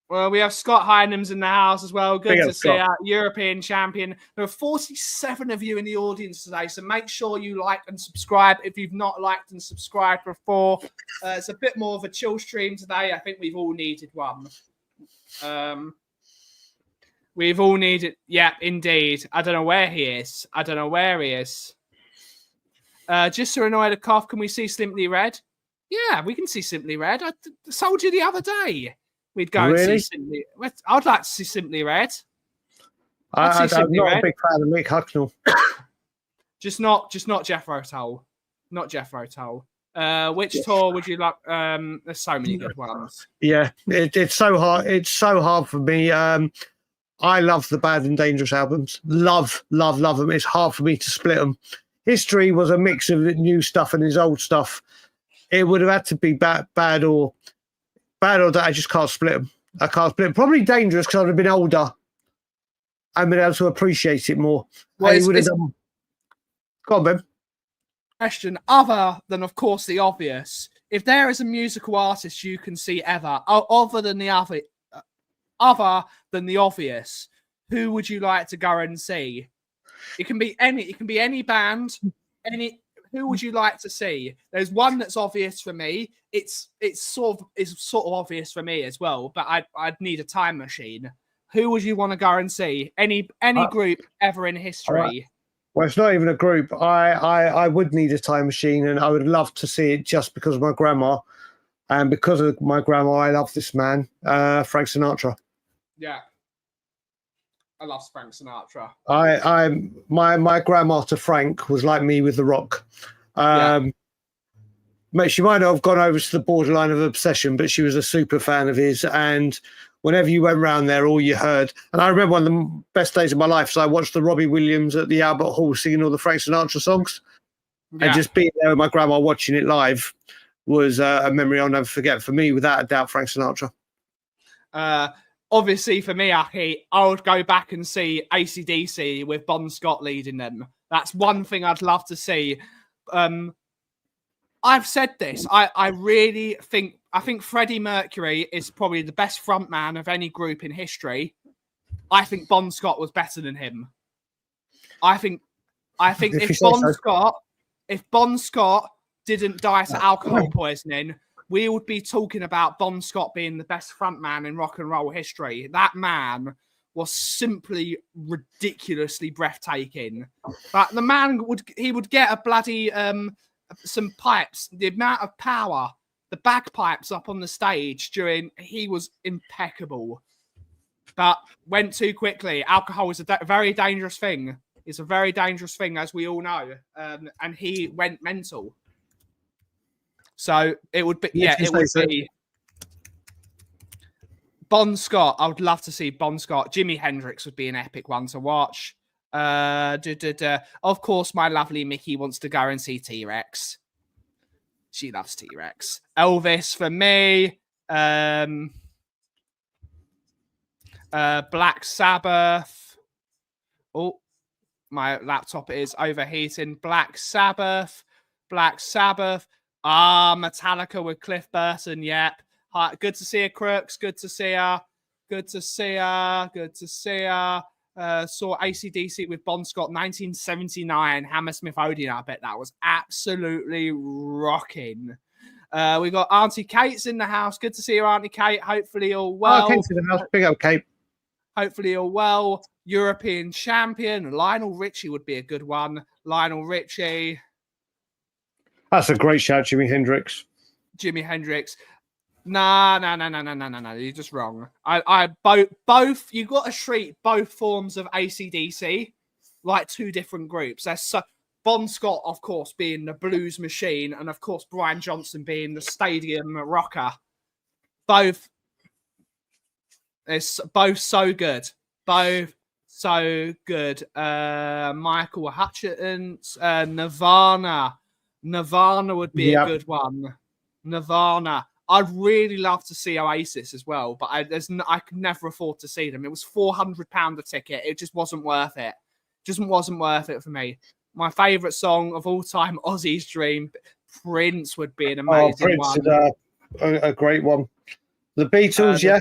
S2: Well, we have Scott Heinem's in the house as well. Good to see our European champion. There are 47 of you in the audience today, so make sure you like and subscribe if you've not liked and subscribed before. It's a bit more of a chill stream today. I think we've all needed one. We've all needed. Yeah, indeed. I don't know where he is. Just to annoy the cough, can we see Simply Red? Yeah, we can see Simply Red. I told you the other day we'd go and see Simply. I'd like to see Simply Red.
S4: I'm not a big fan of Mick Hucknall.
S2: Just not Jethro Tull. Not Jethro Tull. Which tour would you like? There's so many good ones.
S4: Yeah, it's so hard. It's so hard for me. I love the Bad and Dangerous albums. Love them. It's hard for me to split them. History was a mix of new stuff and his old stuff. It would have had to be bad or that. I just can't split them. I can't split them. Probably Dangerous because I'd have been older and been able to appreciate it more.
S2: Well,
S4: Go on, Ben.
S2: Question other than, of course, the obvious. If there is a musical artist you can see ever, other than the obvious, who would you like to go and see? It can be any band. Who would you like to see? There's one that's obvious for me. It's sort of obvious for me as well, but I'd need a time machine. Who would you want to go and see? Any group ever in history?
S4: Right. Well, it's not even a group. I would need a time machine, and I would love to see it just because of my grandma, and because of my grandma, I love this man, Frank Sinatra.
S2: Yeah, I love Frank Sinatra.
S4: My grandma to Frank was like me with The Rock. She might not have gone over to the borderline of obsession, but she was a super fan of his. And whenever you went round there, all you heard. And I remember one of the best days of my life. So I watched the Robbie Williams at the Albert Hall singing all the Frank Sinatra songs. Yeah. And just being there with my grandma watching it live was a memory I'll never forget. For me, without a doubt, Frank Sinatra.
S2: Obviously, for me, Aki, I would go back and see AC/DC with Bon Scott leading them. That's one thing I'd love to see. I've said this. I really think Freddie Mercury is probably the best frontman of any group in history. I think Bon Scott was better than him. I think if Bon Scott didn't die to alcohol poisoning, we would be talking about Bon Scott being the best frontman in rock and roll history. That man was simply ridiculously breathtaking. But the man would get a bloody some pipes, the amount of power, the bagpipes up on the stage he was impeccable, but went too quickly. Alcohol is a very dangerous thing. It's a very dangerous thing, as we all know. And he went mental. So it would be, be Bon Scott. I would love to see Bon Scott. Jimi Hendrix would be an epic one to watch. Of course, my lovely Mickey wants to go and see T-Rex. She loves T-Rex. Elvis for me. Black Sabbath. Oh, my laptop is overheating. Black Sabbath. Metallica with Cliff Burton. Yep. Hi, good to see her, Crooks. Good to see her. Saw AC/DC with Bon Scott 1979 Hammersmith Odeon. I bet that was absolutely rocking. We got Auntie Kate's in the house. Good to see you, Auntie Kate. Hopefully all well.
S4: Kate's in the house. Big up, Kate.
S2: Hopefully all well. European champion Lionel Richie would be a good one. Lionel Richie.
S4: That's a great shout, Jimi Hendrix.
S2: No. You're just wrong. Both. You got to treat both forms of AC/DC like two different groups. There's Bon Scott, of course, being the blues machine, and of course Brian Johnson being the stadium rocker. Both. It's both so good. Both so good. Michael Hutchins, Nirvana. Nirvana would be a good one. Nirvana. I'd really love to see Oasis as well, but I could never afford to see them. It was £400 a ticket. It just wasn't worth it. Just wasn't worth it for me. My favourite song of all time, Ozzy's Dream. Prince would be an amazing one.
S4: Prince is a great one. The Beatles, yeah.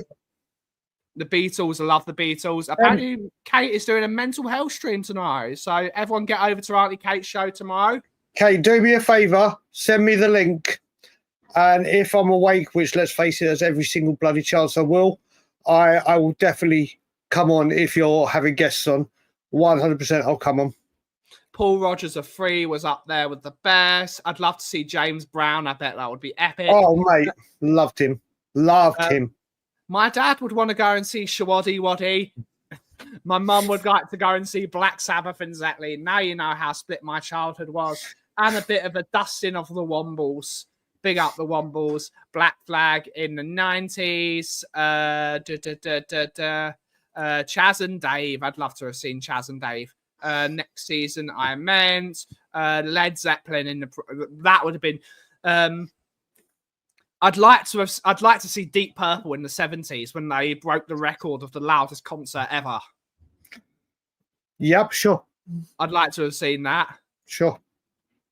S2: The Beatles, I love the Beatles. Apparently, Kate is doing a mental health stream tomorrow, so everyone get over to Auntie Kate's show tomorrow.
S4: Kate, do me a favour. Send me the link. And if I'm awake, which let's face it, there's every single bloody chance I will, I will definitely come on if you're having guests on. 100%, I'll come on.
S2: Paul Rogers of Free was up there with the best. I'd love to see James Brown. I bet that would be epic.
S4: Oh, mate, loved him. Loved him.
S2: My dad would want to go and see Shawaddy Waddy. My mum would like to go and see Black Sabbath exactly. Now you know how split my childhood was. And a bit of a dusting of the Wombles. Big up the Wombles. Black Flag in the 90s. Chaz and Dave. I'd love to have seen Chaz and Dave. Next season, I meant Led Zeppelin in the. That would have been. I'd like to see Deep Purple in the 70s when they broke the record of the loudest concert ever.
S4: Yep, sure.
S2: I'd like to have seen that.
S4: Sure.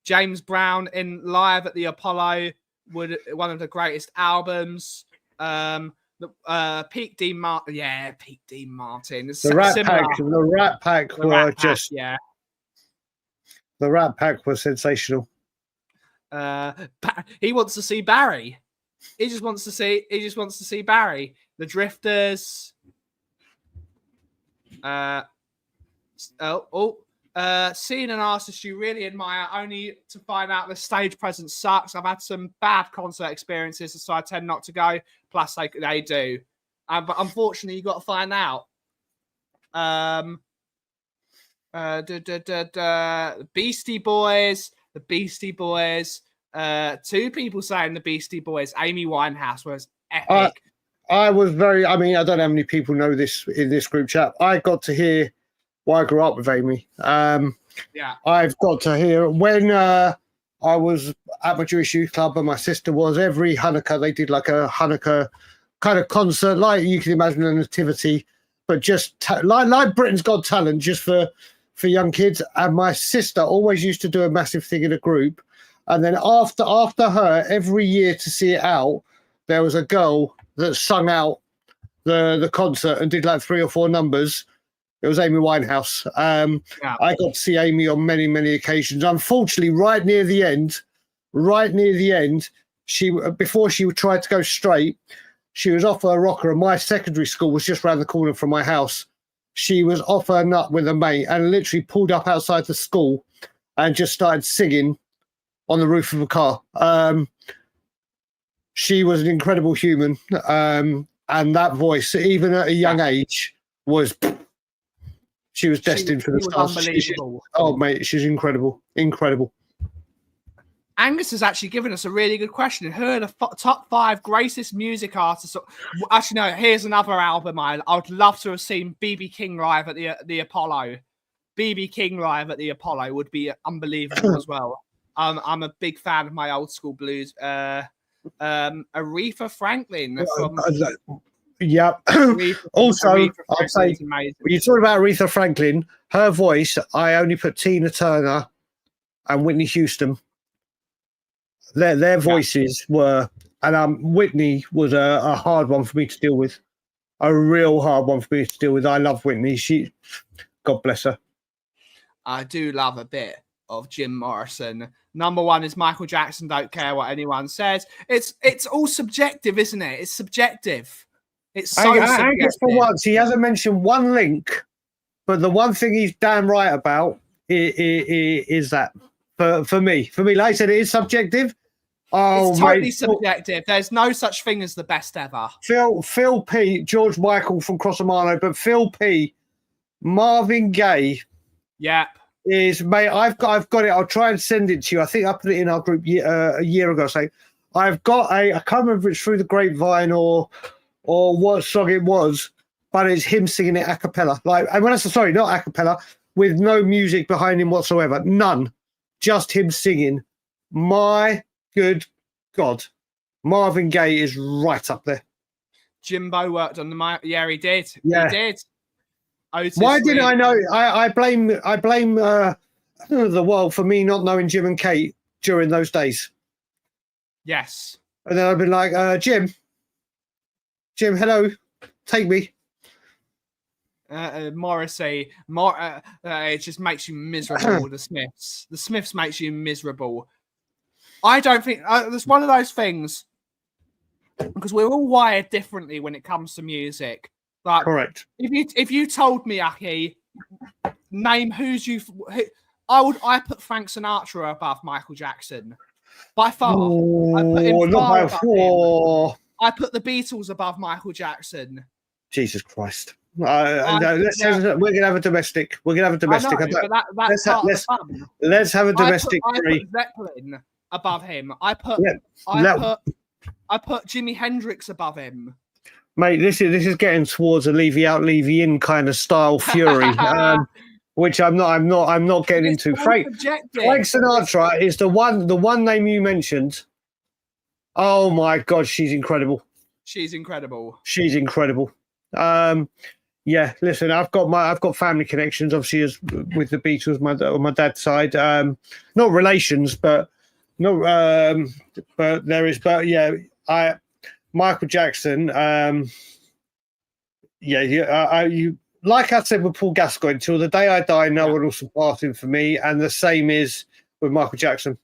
S2: James Brown in live at the Apollo would one of the greatest albums. Peak Dean Martin. Yeah, Peak Dean Martin.
S4: The Rat Pack were just.
S2: Yeah.
S4: The Rat Pack was sensational.
S2: He wants to see Barry. He just wants to see Barry. The Drifters. Seeing an artist you really admire only to find out the stage presence sucks. I've had some bad concert experiences, so I tend not to go. Plus, they do. But unfortunately, you've got to find out. Beastie Boys. The Beastie Boys. Two people saying the Beastie Boys. Amy Winehouse was epic.
S4: I was very. I mean, I don't know how many people know this in this group chat. I got to hear. Well, I grew up with Amy.
S2: Yeah.
S4: I've got to hear when I was at my Jewish youth club and my sister was, every Hanukkah, they did like a Hanukkah kind of concert, like you can imagine a nativity, but just like Britain's Got Talent, just for young kids. And my sister always used to do a massive thing in a group. And then after her, every year to see it out, there was a girl that sung out the concert and did like 3 or 4 numbers. It was Amy Winehouse. I got to see Amy on many, many occasions. Unfortunately, right near the end, before she tried to go straight, she was off her rocker, and my secondary school was just around the corner from my house. She was off her nut with a mate and literally pulled up outside the school and just started singing on the roof of a car. She was an incredible human. And that voice, even at a young age, was... She was destined for the stars.
S2: Unbelievable.
S4: Mate, she's incredible. Incredible.
S2: Angus has actually given us a really good question. Who are the top 5 greatest music artists? Actually, no, here's another album. I would love to have seen B.B. King live at the Apollo. B.B. King live at the Apollo would be unbelievable as well. I'm a big fan of my old school blues. Aretha Franklin.
S4: Yeah. Also, I'll say, when you talk about Aretha Franklin, her voice, I only put Tina Turner and Whitney Houston. Their voices were, and Whitney was a hard one for me to deal with. A real hard one for me to deal with. I love Whitney. God bless her.
S2: I do love a bit of Jim Morrison. Number 1 is Michael Jackson. Don't care what anyone says. It's all subjective, isn't it? It's subjective. It's so subjective.
S4: I guess for once, he hasn't mentioned one link, but the one thing he's damn right about is that for me, like I said, it is subjective.
S2: It's totally subjective. There's no such thing as the best ever.
S4: Phil P, George Michael from Crossamano, but Phil P, Marvin Gaye.
S2: Yep.
S4: Is, mate, I've got it. I'll try and send it to you. I think I put it in our group a year ago. So I've got I can't remember if it's Through the Grapevine or what song it was, but it's him singing it a cappella. Like, and when I say sorry, not a cappella, with no music behind him whatsoever. None. Just him singing. My good God. Marvin Gaye is right up there.
S2: Jimbo worked on the he did.
S4: Yeah.
S2: He did. Otis
S4: Why didn't I know? I blame the world for me not knowing Jim and Kate during those days.
S2: Yes.
S4: And then I've been like, Jim, hello, take me.
S2: Morrissey, it just makes you miserable. The Smiths makes you miserable. I don't think it's one of those things. because we're all wired differently when it comes to music. Like,
S4: Correct.
S2: if you told me, Aki, name I put Frank Sinatra above Michael Jackson by far. I put him
S4: Not
S2: far
S4: by
S2: above him.
S4: four.
S2: I put the Beatles above Michael Jackson.
S4: Jesus Christ. No, we're going to have a domestic. We're going to have a domestic.
S2: I know, but that's part of the fun.
S4: Let's have a domestic
S2: I
S4: three.
S2: put Zeppelin above him. I put Jimi Hendrix above him.
S4: Mate, this is getting towards a Levy out, Levy in kind of style fury, which I'm not getting into. Frank Sinatra is the one name you mentioned. Oh my God, she's incredible.
S2: She's incredible.
S4: She's incredible. Yeah, listen, I've got family connections, obviously, as with the Beatles, on my dad's side. Not relations, but no, but there is. But yeah, Michael Jackson. You like I said with Paul Gascoigne, till the day I die, no one will surpass him for me, and the same is with Michael Jackson.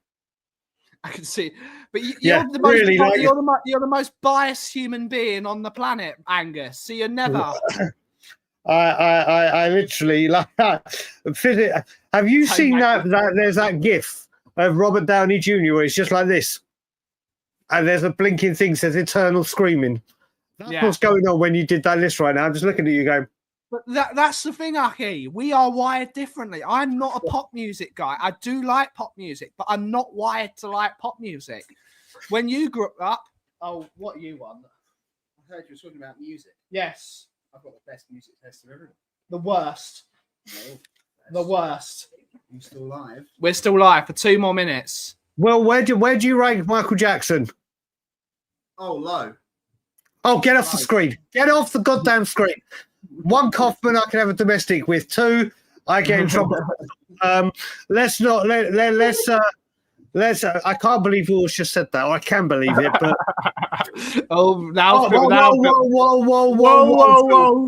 S2: I can see, but you're the most biased human being on the planet, Angus. So you're never.
S4: I literally like that. Have you seen that there's that GIF of Robert Downey Jr. where it's just like this, and there's a blinking thing that says "Eternal Screaming." That's what's going on when you did that list right now. I'm just looking at you going.
S2: But that's the thing, Aki. We are wired differently. I'm not a pop music guy. I do like pop music, but I'm not wired to like pop music. When you grew up, what you want? I heard you were talking about music. Yes. I've got the best music test of everyone. The worst. No. The worst.
S6: We're still live.
S2: We're still live for 2 more minutes.
S4: Well, where do you rank Michael Jackson?
S6: Oh, low.
S4: Oh, get off the screen. Get off the goddamn screen. 1, Kaufman, I can have a domestic with. 2, I get in trouble. Let's. I can't believe we all just said that. I can believe it, but.
S2: Whoa,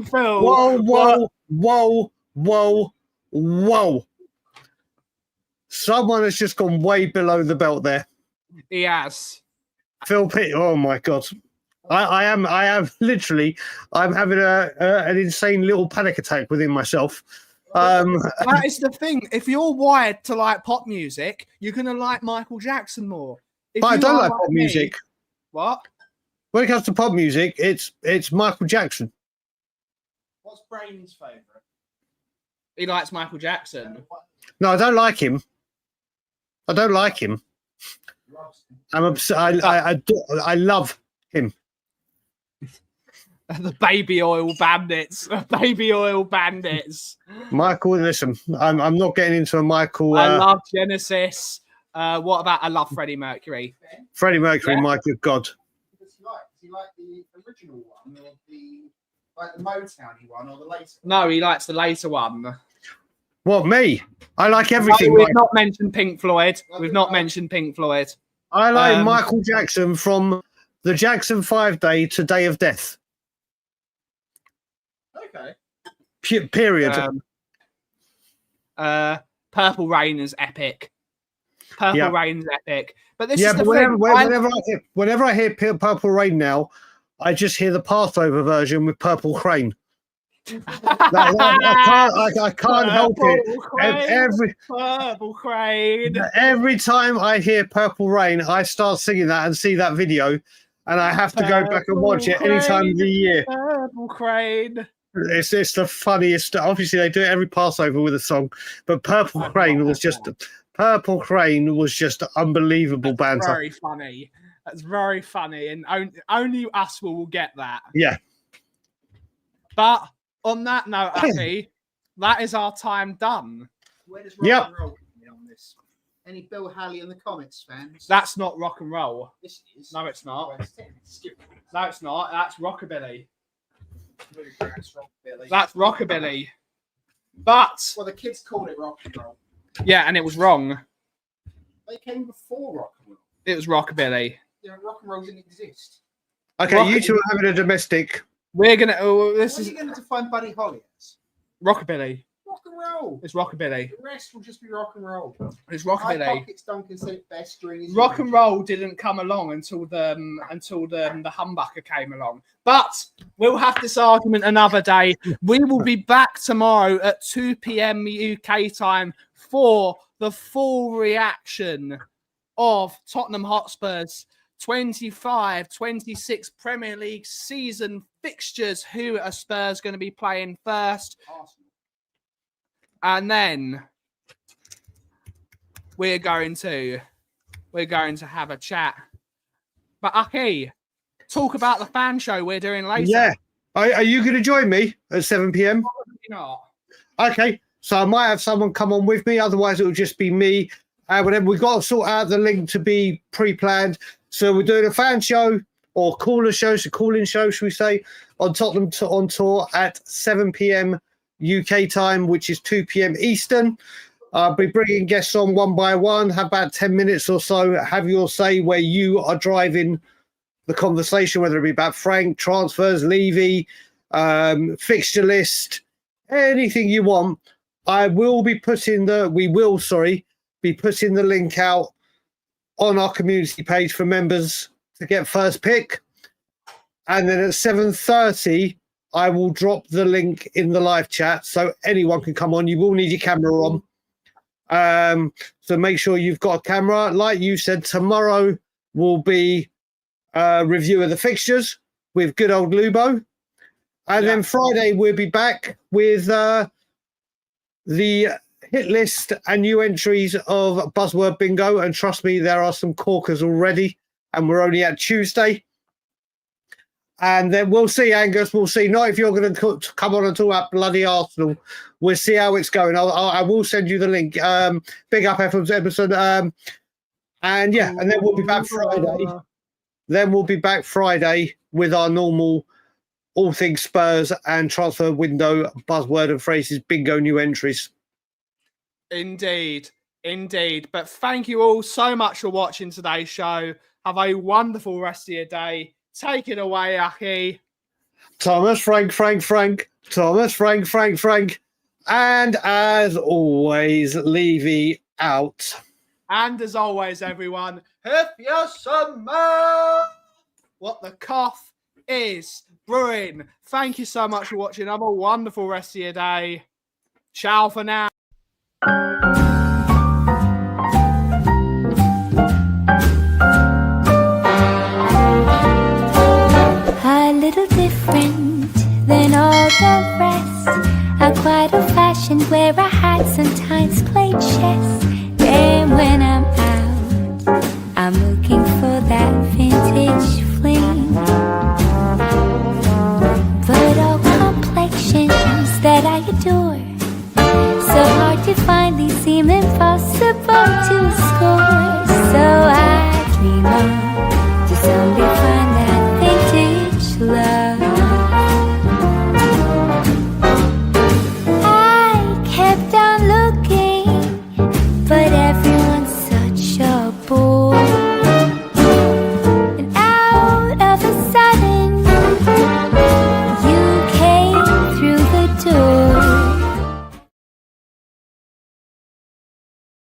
S2: Phil.
S4: Whoa. Someone has just gone way below the belt there.
S2: He has.
S4: Phil Pitt. Oh my God. I'm having an insane little panic attack within myself.
S2: That is the thing. If you're wired to like pop music, you're gonna like Michael Jackson more.
S4: But I don't like pop music.
S2: What?
S4: When it comes to pop music, it's Michael Jackson.
S6: What's Brain's favourite?
S2: He likes Michael Jackson.
S4: No, I don't like him. I don't like him. I'm upset. I love him.
S2: The baby oil bandits. Baby oil bandits.
S4: Michael, listen, I'm not getting into a Michael.
S2: I love Genesis. What about I love Freddie Mercury?
S4: Freddie Mercury, my good God.
S6: Does he like the original one or the Motowny one or the later one?
S2: No, he likes the later one.
S4: What, me? I like everything.
S2: No, we've not mentioned Pink Floyd. We've not mentioned Pink Floyd.
S4: I like Michael Jackson from the Jackson 5 Day to Day of Death.
S6: Okay.
S4: Period.
S2: Purple Rain is epic. Purple Rain is epic. But this is the
S4: thing. Whenever I hear Purple Rain now, I just hear the Passover version with Purple Crane. I can't help it.
S2: Purple Crane.
S4: Every time I hear Purple Rain, I start singing that and see that video, and I have to go back and watch it any time of the year.
S2: Purple Crane.
S4: It's the funniest. Obviously, they do it every Passover with a song, but Purple Crane was just unbelievable banter.
S2: Very funny. That's very funny, and only us will get that.
S4: Yeah.
S2: But on that note, Abby, that is our time done.
S6: Where does rock and roll come on this? Any Bill Haley and the Comets fans?
S2: That's not rock and roll.
S6: This is.
S2: No, it's not.
S6: Well, it's
S2: No, it's not. That's rockabilly.
S6: Bluegrass, rockabilly.
S2: That's rockabilly. But
S6: Well, the kids called it rock and roll.
S2: yeah, and it was wrong.
S6: They came before rock and roll.
S2: It was rockabilly.
S6: Rock and roll didn't exist.
S4: Okay, you two are having a domestic.
S2: We're gonna.
S6: What are you going to define Buddy Holly as?
S2: Rockabilly.
S6: Rock and roll.
S2: It's rockabilly.
S6: The rest will just be rock and roll.
S2: It's
S6: High
S2: rockabilly.
S6: Pockets Duncan said best during his
S2: Rock and roll didn't come along until the humbucker came along. But we'll have this argument another day. We will be back tomorrow at 2 p.m. UK time for the full reaction of Tottenham Hotspur's 25-26 Premier League season fixtures. Who are Spurs going to be playing first?
S6: Arsenal.
S2: And then we're going to have a chat. But Aki, talk about the fan show we're doing later.
S4: Yeah. Are you going to join me at 7 p.m.?
S2: Probably not.
S4: Okay. So I might have someone come on with me. Otherwise, it will just be me. Whatever. We've got to sort out the link to be pre-planned. So we're doing a fan show or caller show, so call-in show, should we say, on Tottenham on tour at 7 p.m. UK time, which is 2 p.m. Eastern. I'll be bringing guests on one by one, have about 10 minutes or so, have your say where you are driving the conversation, whether it be about Frank, transfers, Levy, fixture list, anything you want. We will be putting the link out on our community page for members to get first pick. And then at 7:30, I will drop the link in the live chat so anyone can come on. You will need your camera on. So make sure you've got a camera. Like you said, tomorrow will be a review of the fixtures with good old Lubo. And then Friday, we'll be back with the hit list and new entries of Buzzword Bingo. And trust me, there are some corkers already. And we're only at Tuesday. And then we'll see, Angus. We'll see. Not if you're going to come on and talk about bloody Arsenal. We'll see how it's going. I will send you the link. Big up Efforts Emerson. And yeah, and then we'll be back Friday. Then we'll be back Friday with our normal all things Spurs and transfer window buzzword and phrases bingo new entries.
S2: Indeed. But thank you all so much for watching today's show. Have a wonderful rest of your day. Take it away, Aki.
S4: Thomas, Frank. Thomas, Frank. And as always, Levy out.
S2: And as always, everyone, if you smell what the cough is brewing. Thank you so much for watching. Have a wonderful rest of your day. Ciao for now.
S1: A little different than all the rest. I'm quite old-fashioned where I had sometimes played chess. Then when I'm out, I'm looking for that vintage